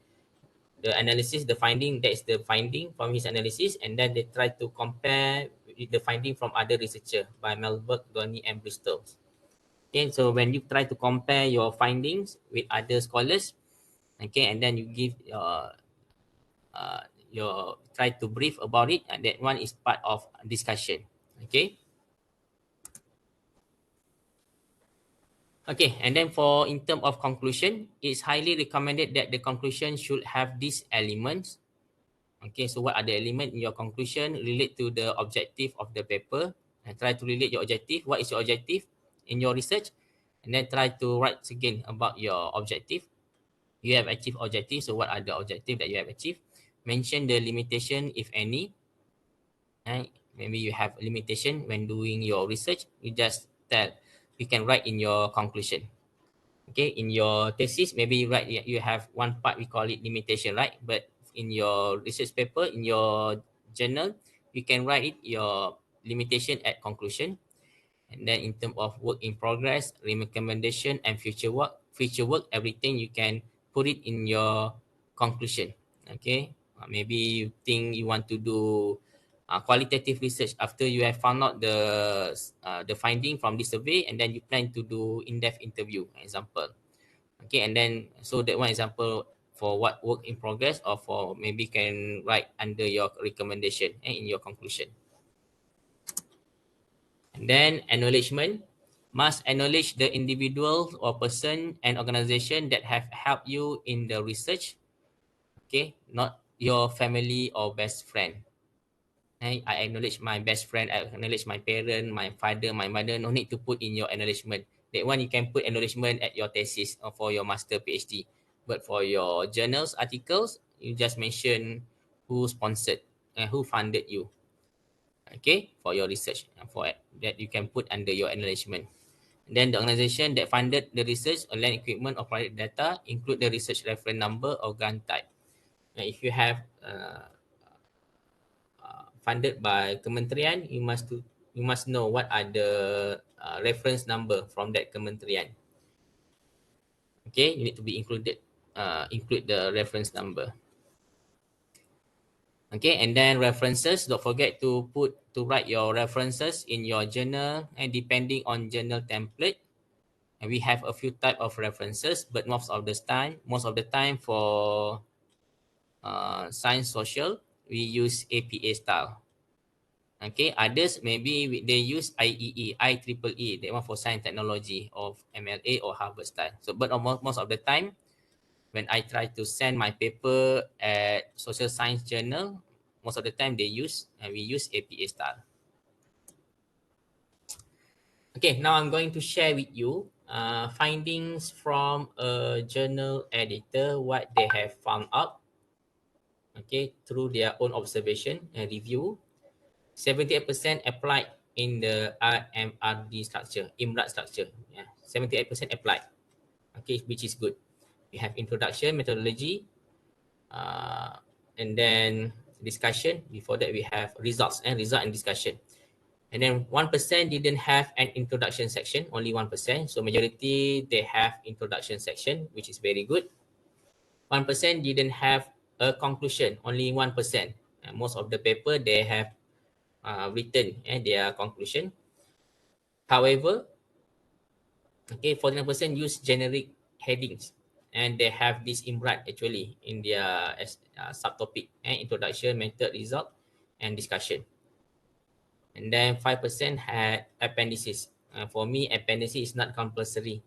analysis, the finding, that is the finding from his analysis, and then they try to compare with the finding from other researcher by Melberg, Donny, and Bristol. Okay, so when you try to compare your findings with other scholars, okay, and then you give your try to brief about it, and that one is part of discussion. Okay. Okay, and then for in terms of conclusion, it's highly recommended that the conclusion should have these elements. Okay, so what are the elements in your conclusion? Relate to the objective of the paper and try to relate your objective. What is your objective in your research? And then try to write again about your objective. You have achieved objective, so what are the objectives that you have achieved? Mention the limitation, if any. Right? Maybe you have a limitation when doing your research. You just tell, you can write in your conclusion. Okay, in your thesis, maybe you have one part, we call it limitation, right? But in your research paper, in your journal, you can write it your limitation at conclusion. And then in terms of work in progress, recommendation, and future work, everything you can put it in your conclusion. Okay, maybe you think you want to do qualitative research after you have found out the finding from this survey, and then you plan to do in-depth interview, example. Okay, and then so that one example for what work in progress, or for maybe can write under your recommendation and in your conclusion. And then acknowledgement, must acknowledge the individual or person and organization that have helped you in the research. Okay, not your family or best friend. I acknowledge my best friend, I acknowledge my parent, my father, my mother. No need to put in your acknowledgement. That one you can put acknowledgement at your thesis or for your master PhD. But for your journals, articles, you just mention who sponsored and who funded you, okay, for your research, for that you can put under your acknowledgement. Then the organization that funded the research or land equipment or private data include the research reference number or grant type. If you have funded by kementerian, you must know what are the reference number from that kementerian. Okay, you need to be include the reference number. Okay, and then references, don't forget to write your references in your journal, and depending on journal template, and we have a few type of references, but most of the time for science social, we use APA style. Okay, others maybe they use IEE, that one for science technology of MLA or Harvard style. So, but most of the time, when I try to send my paper at social science journal, most of the time we use APA style. Okay, now I'm going to share with you findings from a journal editor, what they have found out, okay, through their own observation and review. 78% applied in the IMRD structure. Yeah, 78% applied. Okay, which is good. We have introduction, methodology, and then discussion. Before that, we have result and discussion. And then 1% didn't have an introduction section, only 1%. So majority, they have introduction section, which is very good. 1% didn't have a conclusion, only 1%. And most of the paper, they have written their conclusion. However, okay, 49% use generic headings, and they have this in bright actually in their subtopic, introduction, method, result, and discussion. And then 5% had appendices. For me, appendices is not compulsory.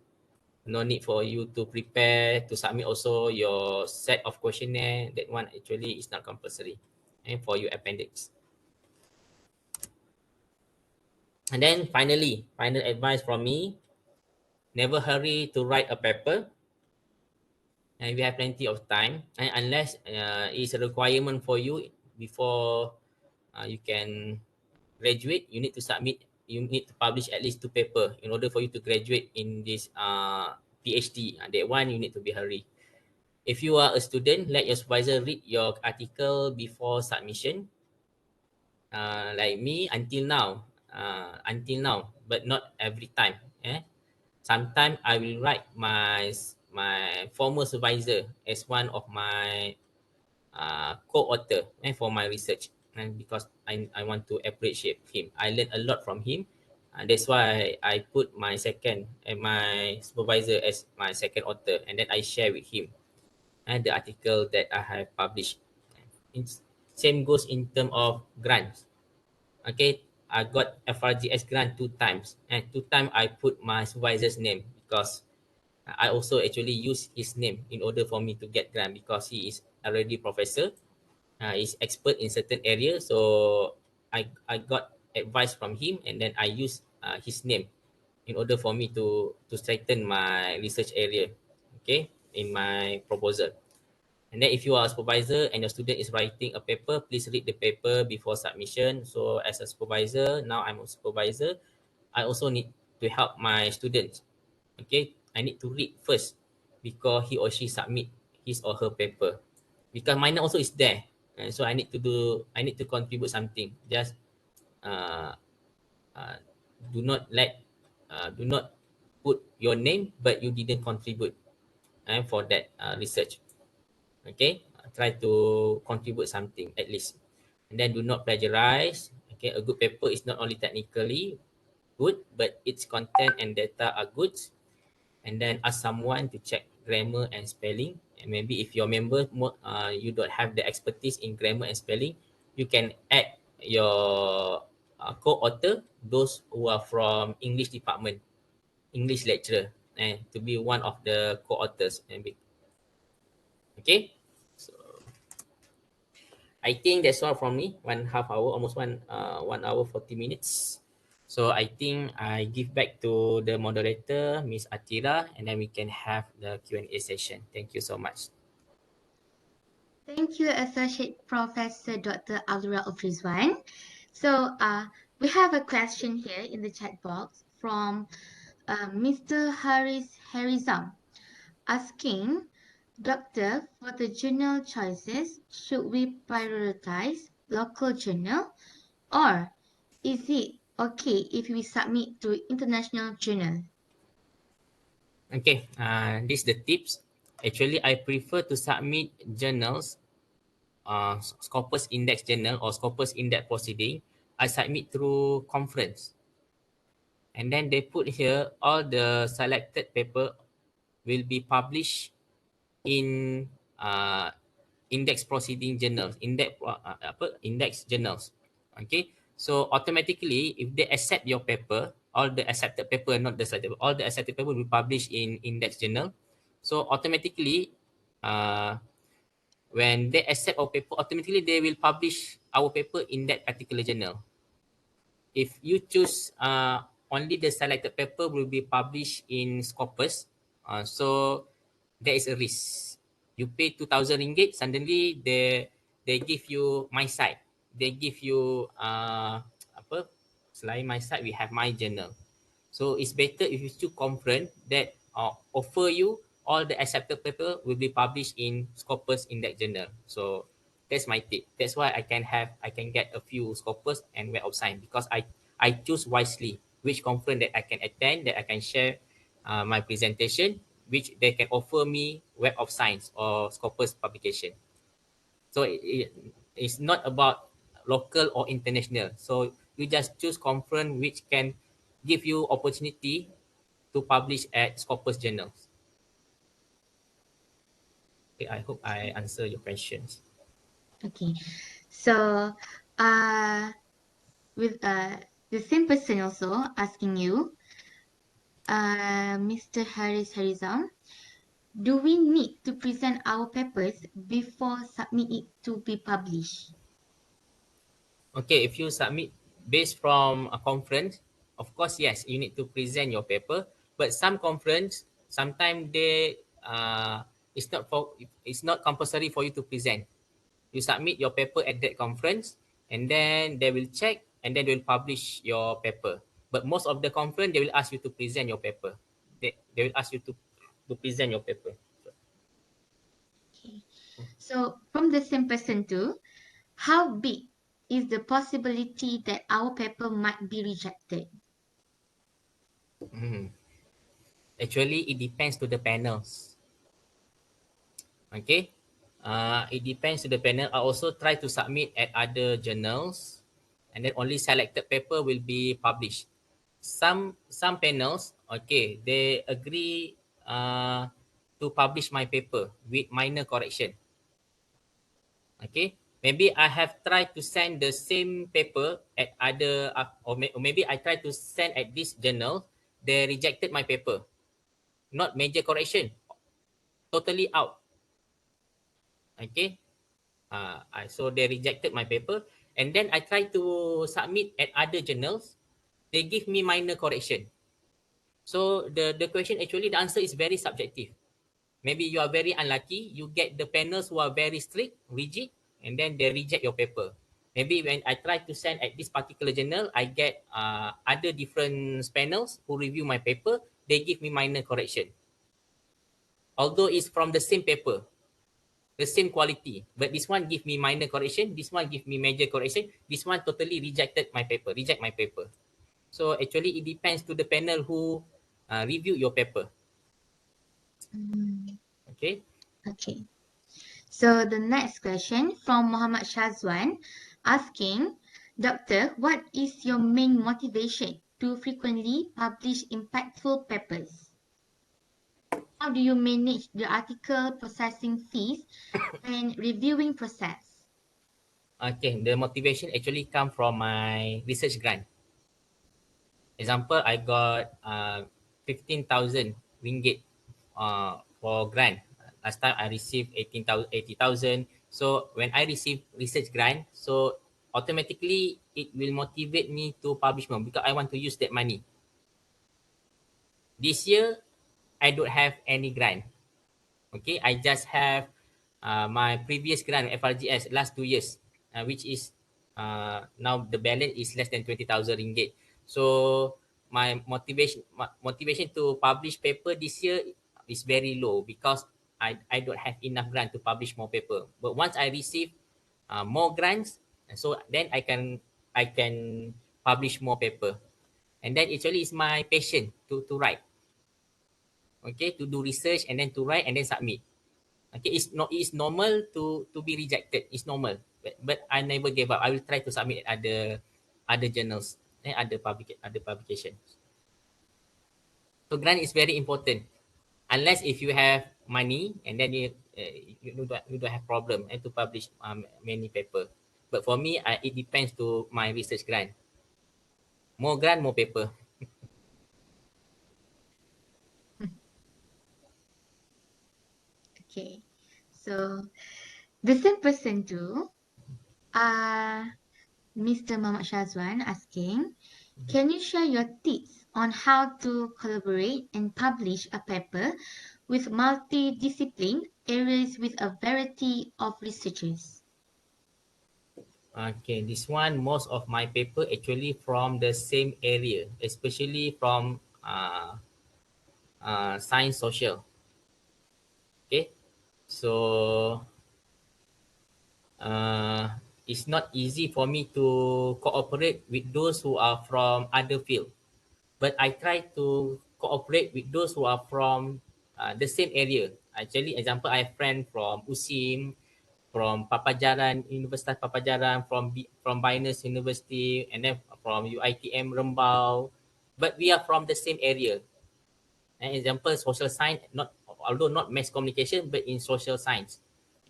No need for you to prepare to submit also your set of questionnaire. That one actually is not compulsory, and for your appendix. And then finally, final advice from me: never hurry to write a paper. And we have plenty of time, and unless it's a requirement for you before you can graduate, you need to publish at least 2 papers in order for you to graduate in this PhD. That one you need to be hurry. If you are a student, let your supervisor read your article before submission. Like me, until now, but not every time. Sometimes I will write my former supervisor as one of my co-author for my research, and because I want to appreciate him. I learned a lot from him. That's why I put my second and my supervisor as my second author, and then I share with him and the article that I have published. Same goes in terms of grants. Okay, I got FRGS grant 2 times, and 2 times I put my supervisor's name, because I also actually use his name in order for me to get grant, because he is already professor, is expert in certain area. So I got advice from him, and then I use his name in order for me to strengthen my research area, okay, in my proposal. And then if you are a supervisor and your student is writing a paper, please read the paper before submission. So as a supervisor, now I'm a supervisor, I also need to help my students. Okay, I need to read first before he or she submit his or her paper, because mine also is there, and so I need to contribute something. Just uh, uh, do not put your name, but you didn't contribute for that research. Okay, try to contribute something at least. And then do not plagiarize. Okay, a good paper is not only technically good, but its content and data are good. And then ask someone to check grammar and spelling. And maybe if your member you don't have the expertise in grammar and spelling, you can add your co-author, those who are from English department, English lecturer, and to be one of the co-authors. Okay, so I think that's all from me. 1.5 hour, almost 1 hour 40 minutes. So I think I give back to the moderator, Miss Atira, and then we can have the Q&A session. Thank you so much. Thank you, Associate Professor Dr. Alura Rizwan. So we have a question here in the chat box from Mr. Haris Harizam asking, Doctor, for the journal choices, should we prioritize local journal or is it okay if we submit to international journal? Okay, this the tips. Actually, I prefer to submit journals, Scopus Index Journal or Scopus Index Proceeding. I submit through conference, and then they put here all the selected paper will be published in index proceeding journals, index journals. Okay, so automatically if they accept your paper, all the accepted paper, not the selected, all the accepted paper will be published in index journal. So automatically, uh, when they accept our paper, automatically they will publish our paper in that particular journal. If you choose only the selected paper will be published in Scopus, so there is a risk. You pay 2,000 ringgit, suddenly they give you my site. They give you apa? Selain my site, we have my journal. So it's better if you choose conference that offer you all the accepted paper will be published in Scopus in that journal. So that's my tip. That's why I can get a few Scopus and Web of Science because I choose wisely which conference that I can attend, that I can share my presentation, which they can offer me Web of Science or Scopus publication. So it's not about local or international. So you just choose conference which can give you opportunity to publish at Scopus journals. Okay, I hope I answer your questions. Okay, so uh, with the same person also asking you, Mr. Haris Harizam, do we need to present our papers before submit it to be published? Okay, if you submit based from a conference, of course, yes, you need to present your paper. But some conference, sometimes it's not compulsory for you to present. You submit your paper at that conference, and then they will check, and then they will publish your paper. But most of the conference, they will ask you to present your paper. They will ask you to present your paper. Okay. So from the same person too, how big is the possibility that our paper might be rejected? Mhm. Actually, it depends to the panels. Okay. It depends to the panel. I also try to submit at other journals, and then only selected paper will be published. Some panels, okay, they agree to publish my paper with minor correction. Okay, maybe I have tried to send the same paper at other, or maybe I tried to send at this journal. They rejected my paper, not major correction, totally out. Okay, so they rejected my paper, and then I tried to submit at other journals. They give me minor correction. So the question, actually the answer is very subjective. Maybe you are very unlucky, you get the panels who are very strict, rigid, and then they reject your paper. Maybe when I try to send at this particular journal, I get other different panels who review my paper. They give me minor correction, although it's from the same paper, the same quality, but this one give me minor correction, this one give me major correction, this one totally reject my paper. So actually it depends to the panel who review your paper. Mm, Okay. okay. So the next question from Muhammad Shazwan asking, Doctor, what is your main motivation to frequently publish impactful papers? How do you manage the article processing fees and reviewing process? Okay, the motivation actually come from my research grant. Example, I got 15,000 ringgit for grant. Last time I received 18,000, 80,000. So when I receive research grant, so automatically it will motivate me to publish more because I want to use that money. This year, I don't have any grant. Okay, I just have my previous grant FRGS last 2 years, which is now the balance is less than 20,000 ringgit. So my motivation to publish paper this year is very low because I don't have enough grant to publish more paper. But once I receive more grants, so then I can publish more paper. And that actually is my passion to write. Okay, to do research and then to write and then submit. Okay, it's normal to be rejected. It's normal, but I never gave up. I will try to submit other journals and other publications. So grant is very important. Unless if you have money and then you don't have problem and to publish many paper. But for me, it depends to my research grant. More grant, more paper. Okay. So the same person too. Mr. Muhammad Shazwan asking, can you share your tips on how to collaborate and publish a paper with multidiscipline areas with a variety of researchers? Okay, this one, most of my paper actually from the same area, especially from science social. Okay, so it's not easy for me to cooperate with those who are from other field, but I try to cooperate with those who are from the same area. Actually, example, I have friend from USIM, from Papajaran, Universitas Papajaran, from Binus University, and then from UITM Rembau. But we are from the same area. An example, social science, not although not mass communication, but in social science.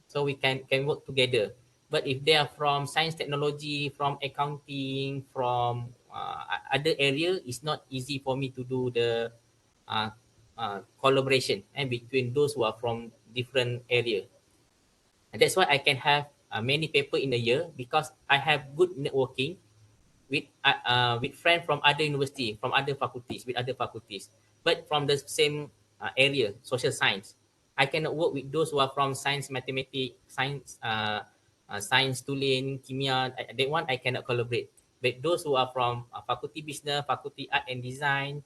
So we can work together. But if they are from science technology, from accounting, from other area, it's not easy for me to do the collaboration and between those who are from different area. And that's why I can have many paper in a year because I have good networking with friends from other university, from other faculties, with other faculties, but from the same area, social science. I cannot work with those who are from science, mathematics, science, tulen, kimia. That one I cannot collaborate. But those who are from faculty business, faculty art and design,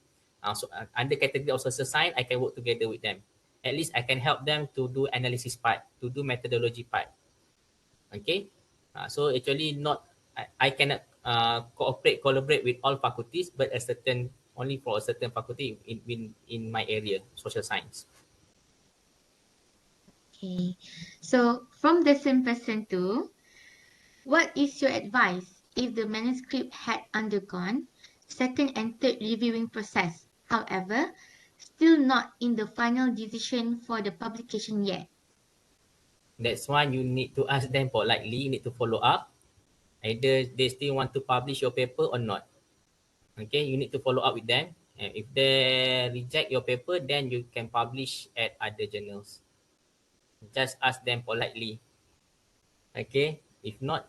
under category of social science, I can work together with them. At least I can help them to do analysis part, to do methodology part. Okay, so actually not I cannot collaborate with all faculties, but a certain only for a certain faculty in my area, social science. Okay. So from the same person too, what is your advice if the manuscript had undergone second and third reviewing process, however, still not in the final decision for the publication yet? That's why you need to ask them politely. You need to follow up. Either they still want to publish your paper or not. Okay, you need to follow up with them. And if they reject your paper, then you can publish at other journals. Just ask them politely. Okay, if not,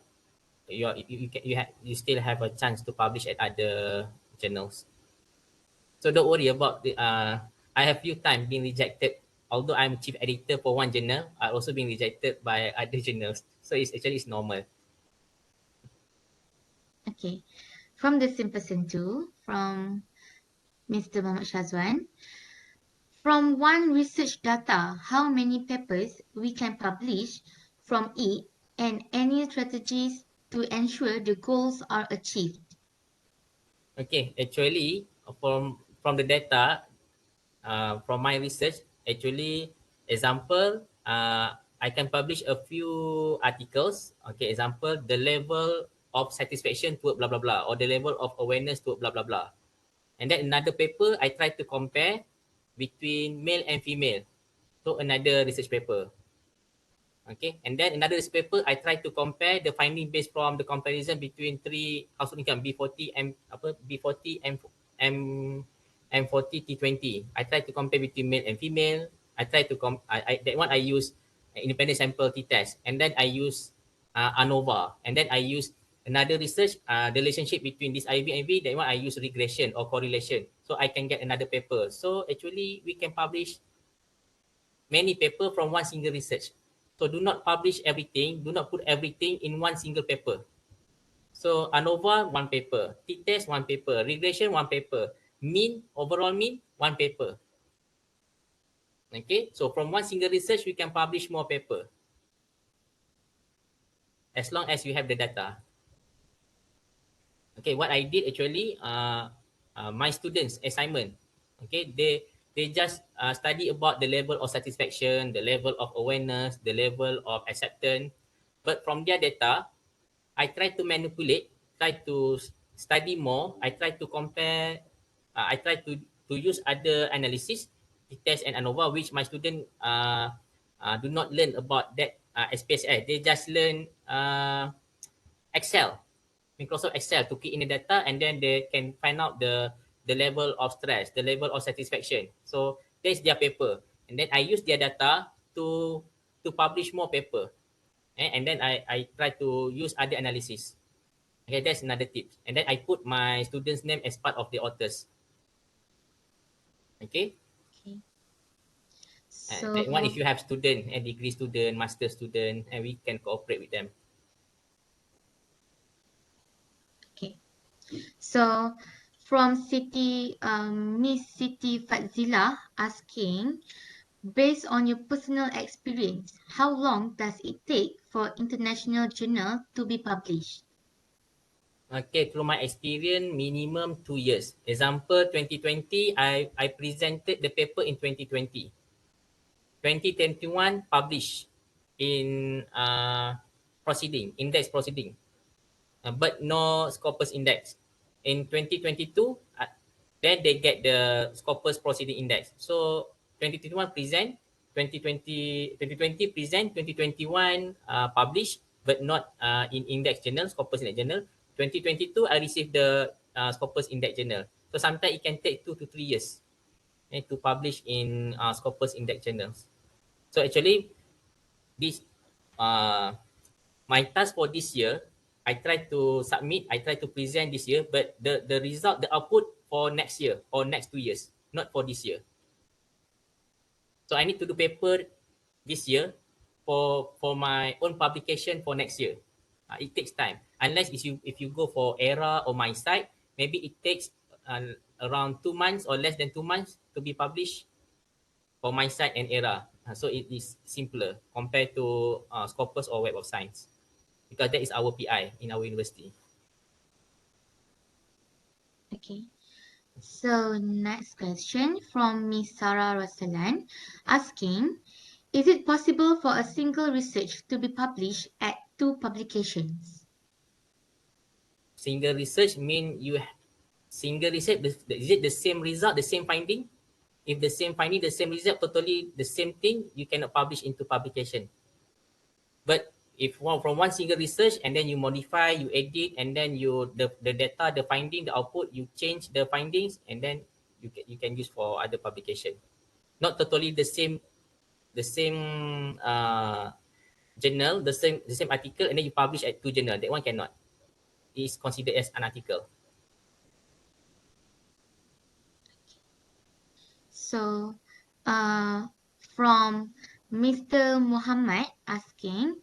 you still have a chance to publish at other journals. So don't worry about the. I have few times been rejected. Although I'm chief editor for one journal, I also been rejected by other journals. So it's normal. Okay. From the same person too, from Mr. Muhammad Shazwan. From one research data, how many papers we can publish from it and any strategies to ensure the goals are achieved. Okay, actually, from the data, from my research, actually, example, I can publish a few articles. Okay, example, the level of satisfaction to blah blah blah, or the level of awareness to blah blah blah. And then another paper, I try to compare between male and female. So another research paper. Okay, and then another research paper, I try to compare the finding based from the comparison between three household income B40 and B40 and M40 T20. I try to compare between male and female. I try to that one I use independent sample t-test, and then I use ANOVA, and then I use another research the relationship between this IV and IV. That one I use regression or correlation, so I can get another paper. So actually, we can publish many paper from one single research. So do not publish everything. Do not put everything in one single paper. So ANOVA, one paper. T-test, one paper. Regression, one paper. Mean, overall mean, one paper. Okay, so from one single research, we can publish more paper as long as you have the data. Okay, what I did actually, my students assignment, okay, they just study about the level of satisfaction, the level of awareness, the level of acceptance. But from their data, I try to manipulate, try to study more. I try to compare. I try to use other analysis, test and ANOVA, which my student do not learn about that SPSS. They just learn Excel, Microsoft Excel to key in the data, and then they can find out the level of stress, the level of satisfaction. So that's their paper, and then I use their data to publish more paper, and then I try to use other analysis. Okay, that's another tip. And then I put my students' name as part of the authors. Okay, Okay. that one So, if you have student and degree student, master student, and we can cooperate with them. okay. So from Miss Siti Fadzila asking, based on your personal experience, how long does it take for international journal to be published? Okay, through my experience, minimum 2 years. Example, 2020, I presented the paper in 2020. 2021, published in proceeding, index proceeding, but no Scopus index. In 2022, then they get the Scopus proceeding index. So 2021 present, 2020 present, 2021 published, but not in index journal, Scopus index journal. 2022, I received the Scopus index journal. So sometimes it can take 2 to 3 years to publish in Scopus index journals. So actually, this uh, my task for this year, I try to submit, I try to present this year, but the result, the output for next year or next 2 years, not for this year. So I need to do paper this year for my own publication for next year. It takes time. Unless if you go for ERA or my site, maybe it takes around 2 months or less than 2 months to be published for my site and ERA. So it is simpler compared to Scopus or Web of Science, because that is our PI in our university. Okay. So next question from Miss Sarah Rasalan asking, is it possible for a single research to be published at 2 publications? Single research mean single research, is it the same result, the same finding? If the same finding, the same result, totally the same thing, you cannot publish into publication. But if from one single research and then you modify, you edit, and then the data, the finding, the output, you change the findings, and then you can use for other publication. Not totally the same journal, the same article, and then you publish at 2 journal. That one cannot. It is considered as an article. So, from Mr. Muhammad asking,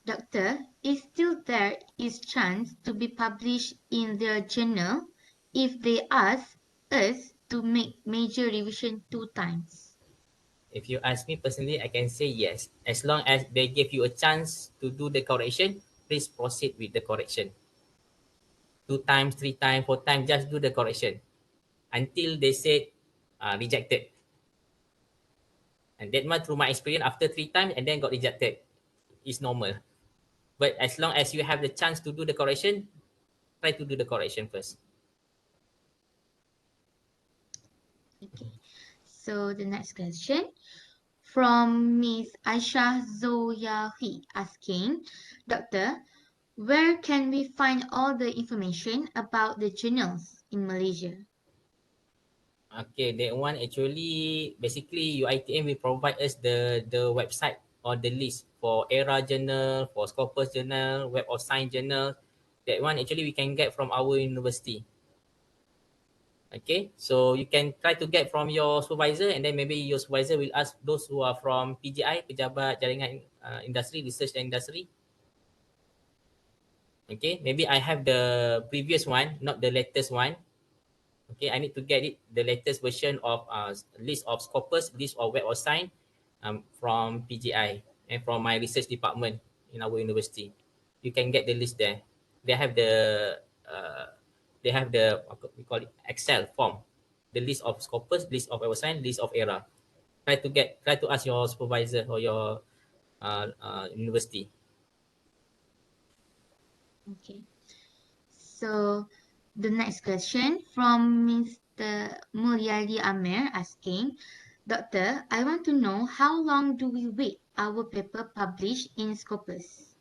Doctor, is still there is chance to be published in their journal if they ask us to make major revision 2 times? If you ask me personally, I can say yes. As long as they give you a chance to do the correction, please proceed with the correction. 2 times, 3 times, 4 times, just do the correction until they say rejected. And that much through my experience, after 3 times and then got rejected, is normal. But as long as you have the chance to do the correction, try to do the correction first. Okay. So the next question from Miss Aisha Zoyahi asking, Doctor, where can we find all the information about the journals in Malaysia? Okay, that one actually, basically UiTM will provide us the website or the list for ERA journal, for Scopus journal, Web of Science journal. That one actually we can get from our university. Okay, so you can try to get from your supervisor, and then maybe your supervisor will ask those who are from PJI, Pejabat Jaringan Industri, Research and Industry. Okay, maybe I have the previous one, not the latest one. Okay, I need to get it the latest version of list of scopus, list of web of sign from PGI and from my research department in our university. You can get the list there. They have the uh, what we call it Excel form, the list of scopus, list of web of sign, list of era. Try to ask your supervisor or your university. Okay. So the next question from Mr. Mulyadi Amir asking, Doctor, I want to know how long do we wait our paper published in Scopus?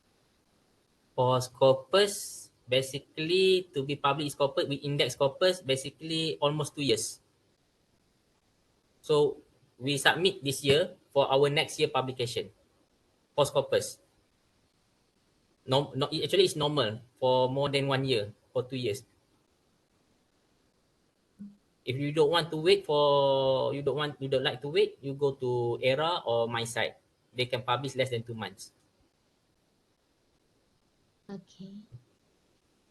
For Scopus, basically to be published Scopus, we index Scopus basically almost 2 years. So we submit this year for our next year publication for Scopus. No, actually it's normal for more than 1 year, for 2 years. If you don't want to wait for, you don't like to wait, you go to ERA or my site. They can publish less than 2 months. Okay.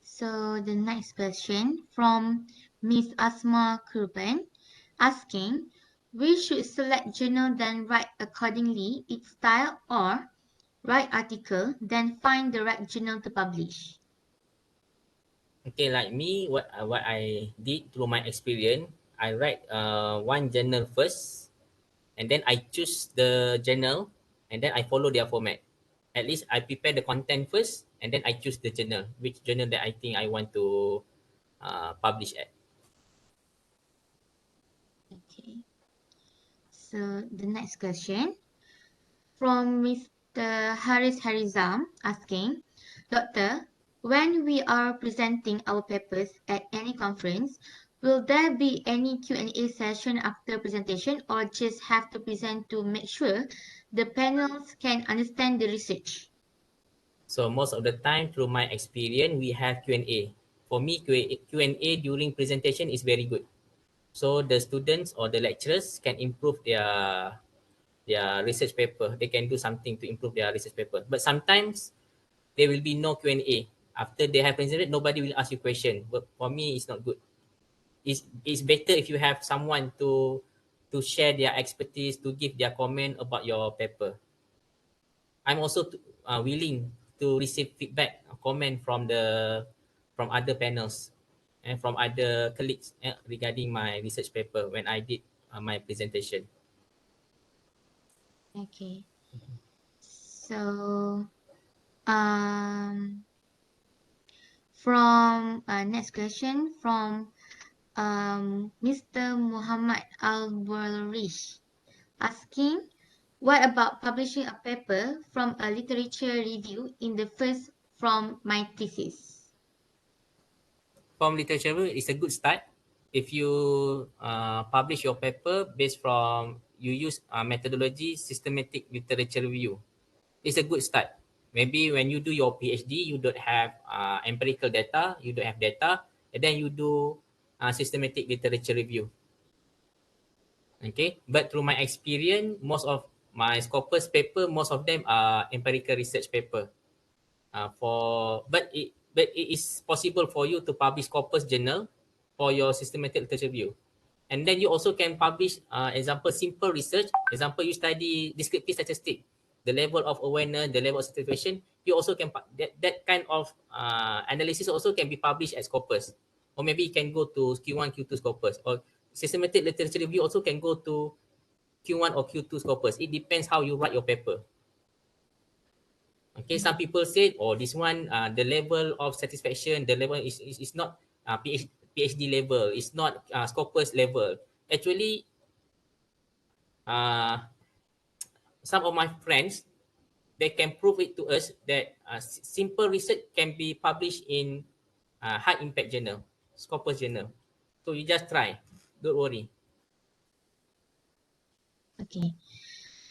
So the next question from Miss Asma Kurban asking, we should select journal then write accordingly its style, or write article then find the right journal to publish? Okay, like me, what I did through my experience, I write one journal first, and then I choose the journal, and then I follow their format. At least I prepare the content first, and then I choose the journal, which journal that I think I want to publish at. Okay. So the next question from Mr. Haris Harizam asking, Doctor, when we are presenting our papers at any conference, will there be any Q&A session after presentation, or just have to present to make sure the panels can understand the research? So most of the time, through my experience, we have Q&A. For me, Q&A during presentation is very good. So the students or the lecturers can improve their research paper. They can do something to improve their research paper. But sometimes there will be no Q&A. After they have presented, nobody will ask you question. But for me, it's not good. It's better if you have someone to share their expertise, to give their comment about your paper. I'm also willing to receive feedback, comment from other panels and from other colleagues regarding my research paper when I did my presentation. Okay. So, from next question from Mr. Muhammad Al-Burrish asking, what about publishing a paper from a literature review in the first from my thesis? From literature review is a good start. If you publish your paper based from, you use methodology systematic literature review, it's a good start. Maybe when you do your PhD, you don't have empirical data, you don't have data, and then you do systematic literature review. Okay, but through my experience, most of my Scopus paper, most of them are empirical research paper. But it is possible for you to publish Scopus journal for your systematic literature review. And then you also can publish, example, simple research. Example, you study descriptive statistics, the level of awareness, the level of satisfaction. You also can, that kind of analysis also can be published as Scopus. Or maybe you can go to Q1, Q2 Scopus. Or systematic literature review also can go to Q1 or Q2 Scopus. It depends how you write your paper. Okay, some people say, oh, this one, the level of satisfaction, the level is not PhD level, it's not Scopus level. Actually, uh, some of my friends, they can prove it to us that simple research can be published in high impact journal, Scopus journal. So you just try, don't worry. Okay.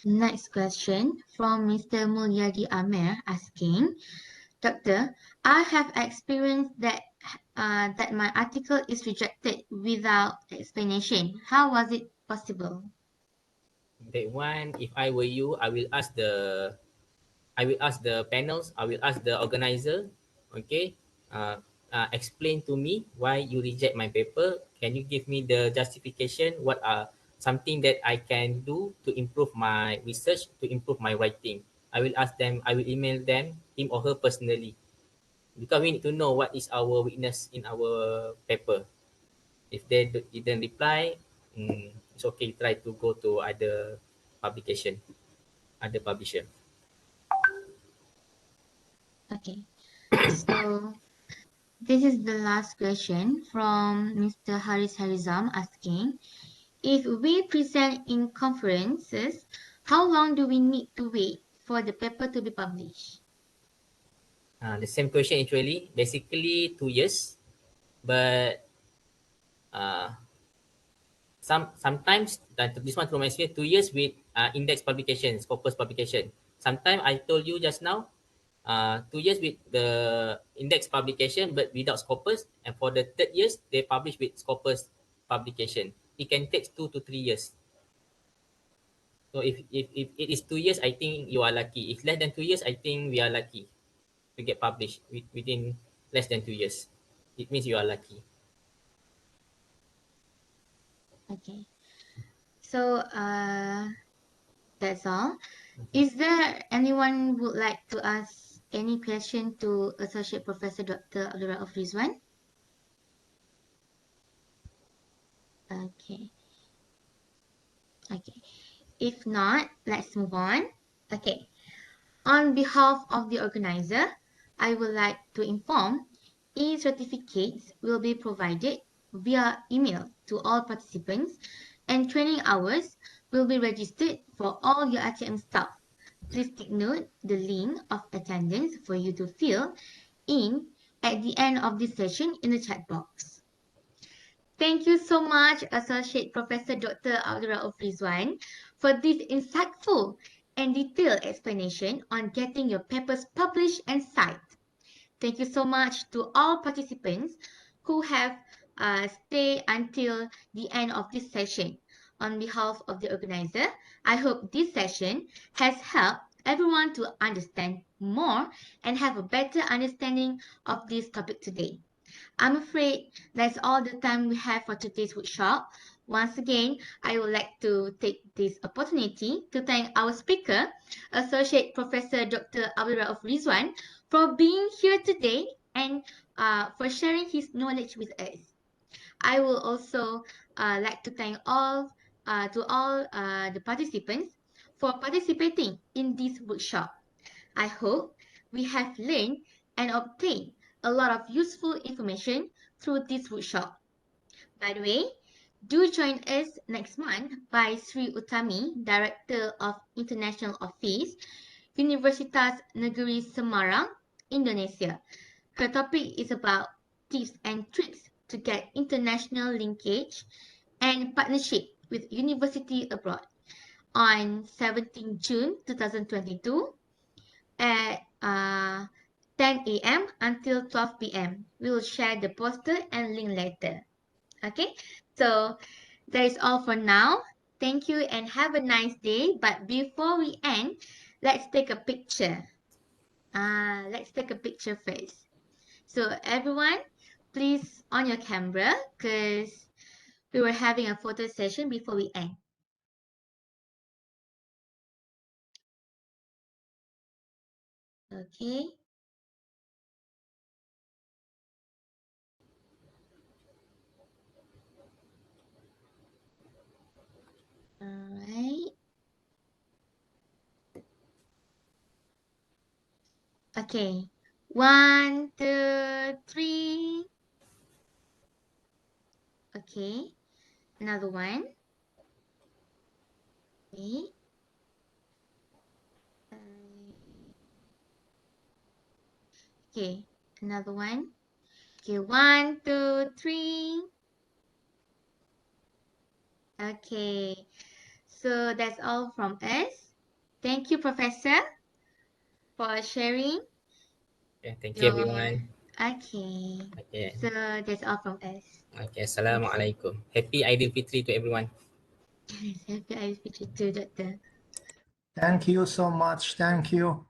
Next question from Mr. Mulyadi Amer asking, Doctor, I have experienced that that my article is rejected without explanation. How was it possible? That one, if I were you, I will ask the panels, I will ask the organizer, okay, explain to me why you reject my paper. Can you give me the justification? What are something that I can do to improve my research, to improve my writing? I will ask them, I will email them, him or her personally, because we need to know what is our weakness in our paper. If they didn't reply, it's okay, try to go to other publication, other publisher. Okay, so this is the last question from Mr. Haris Harizam asking, if we present in conferences, how long do we need to wait for the paper to be published? The same question actually, basically 2 years, but uh, sometimes this one from my experience, 2 years with index publication, Scopus publication. Sometimes I told you just now, 2 years with the index publication, but without Scopus, and for the third years, they publish with Scopus publication. It can take 2 to 3 years. So if it is 2 years, I think you are lucky. If less than 2 years, I think we are lucky to get published within less than 2 years. It means you are lucky. Okay, so that's all. Is there anyone would like to ask any question to Associate Professor Dr. Abdul Rauf Rizwan? Okay. Okay. If not, let's move on. Okay. On behalf of the organizer, I would like to inform e-certificates will be provided via email to all participants, and training hours will be registered for all your RTM staff. Please take note the link of attendance for you to fill in at the end of this session in the chat box. Thank you so much, Associate Professor Dr. Abdul Rauf Rizwan, for this insightful and detailed explanation on getting your papers published and cited. Thank you so much to all participants who have stayed until the end of this session. On behalf of the organizer, I hope this session has helped everyone to understand more and have a better understanding of this topic today. I'm afraid that's all the time we have for today's workshop. Once again, I would like to take this opportunity to thank our speaker, Associate Professor Dr. Abdul Rauf Rizwan, for being here today and for sharing his knowledge with us. I will also like to thank all the participants for participating in this workshop. I hope we have learned and obtained a lot of useful information through this workshop. By the way, do join us next month by Sri Utami, Director of International Office, Universitas Negeri Semarang, Indonesia. Her topic is about tips and tricks to get international linkage and partnership with university abroad on 17 June 2022 at 10 a.m. until 12 p.m. We will share the poster and link later. Okay, so that is all for now. Thank you and have a nice day. But before we end, let's take a picture. Let's take a picture first. So everyone, please on your camera because we were having a photo session before we end. Okay. All right. Okay. 1, 2, 3. Okay. Another one. Okay. Okay. Another one. Okay. 1, 2, 3. Okay. So that's all from us. Thank you, Professor, for sharing Okay, thank you your everyone. Okay. Okay. So that's all from us. Okay. Assalamualaikum. Happy Aidilfitri to everyone. Happy Aidilfitri too, Doctor. Thank you so much. Thank you.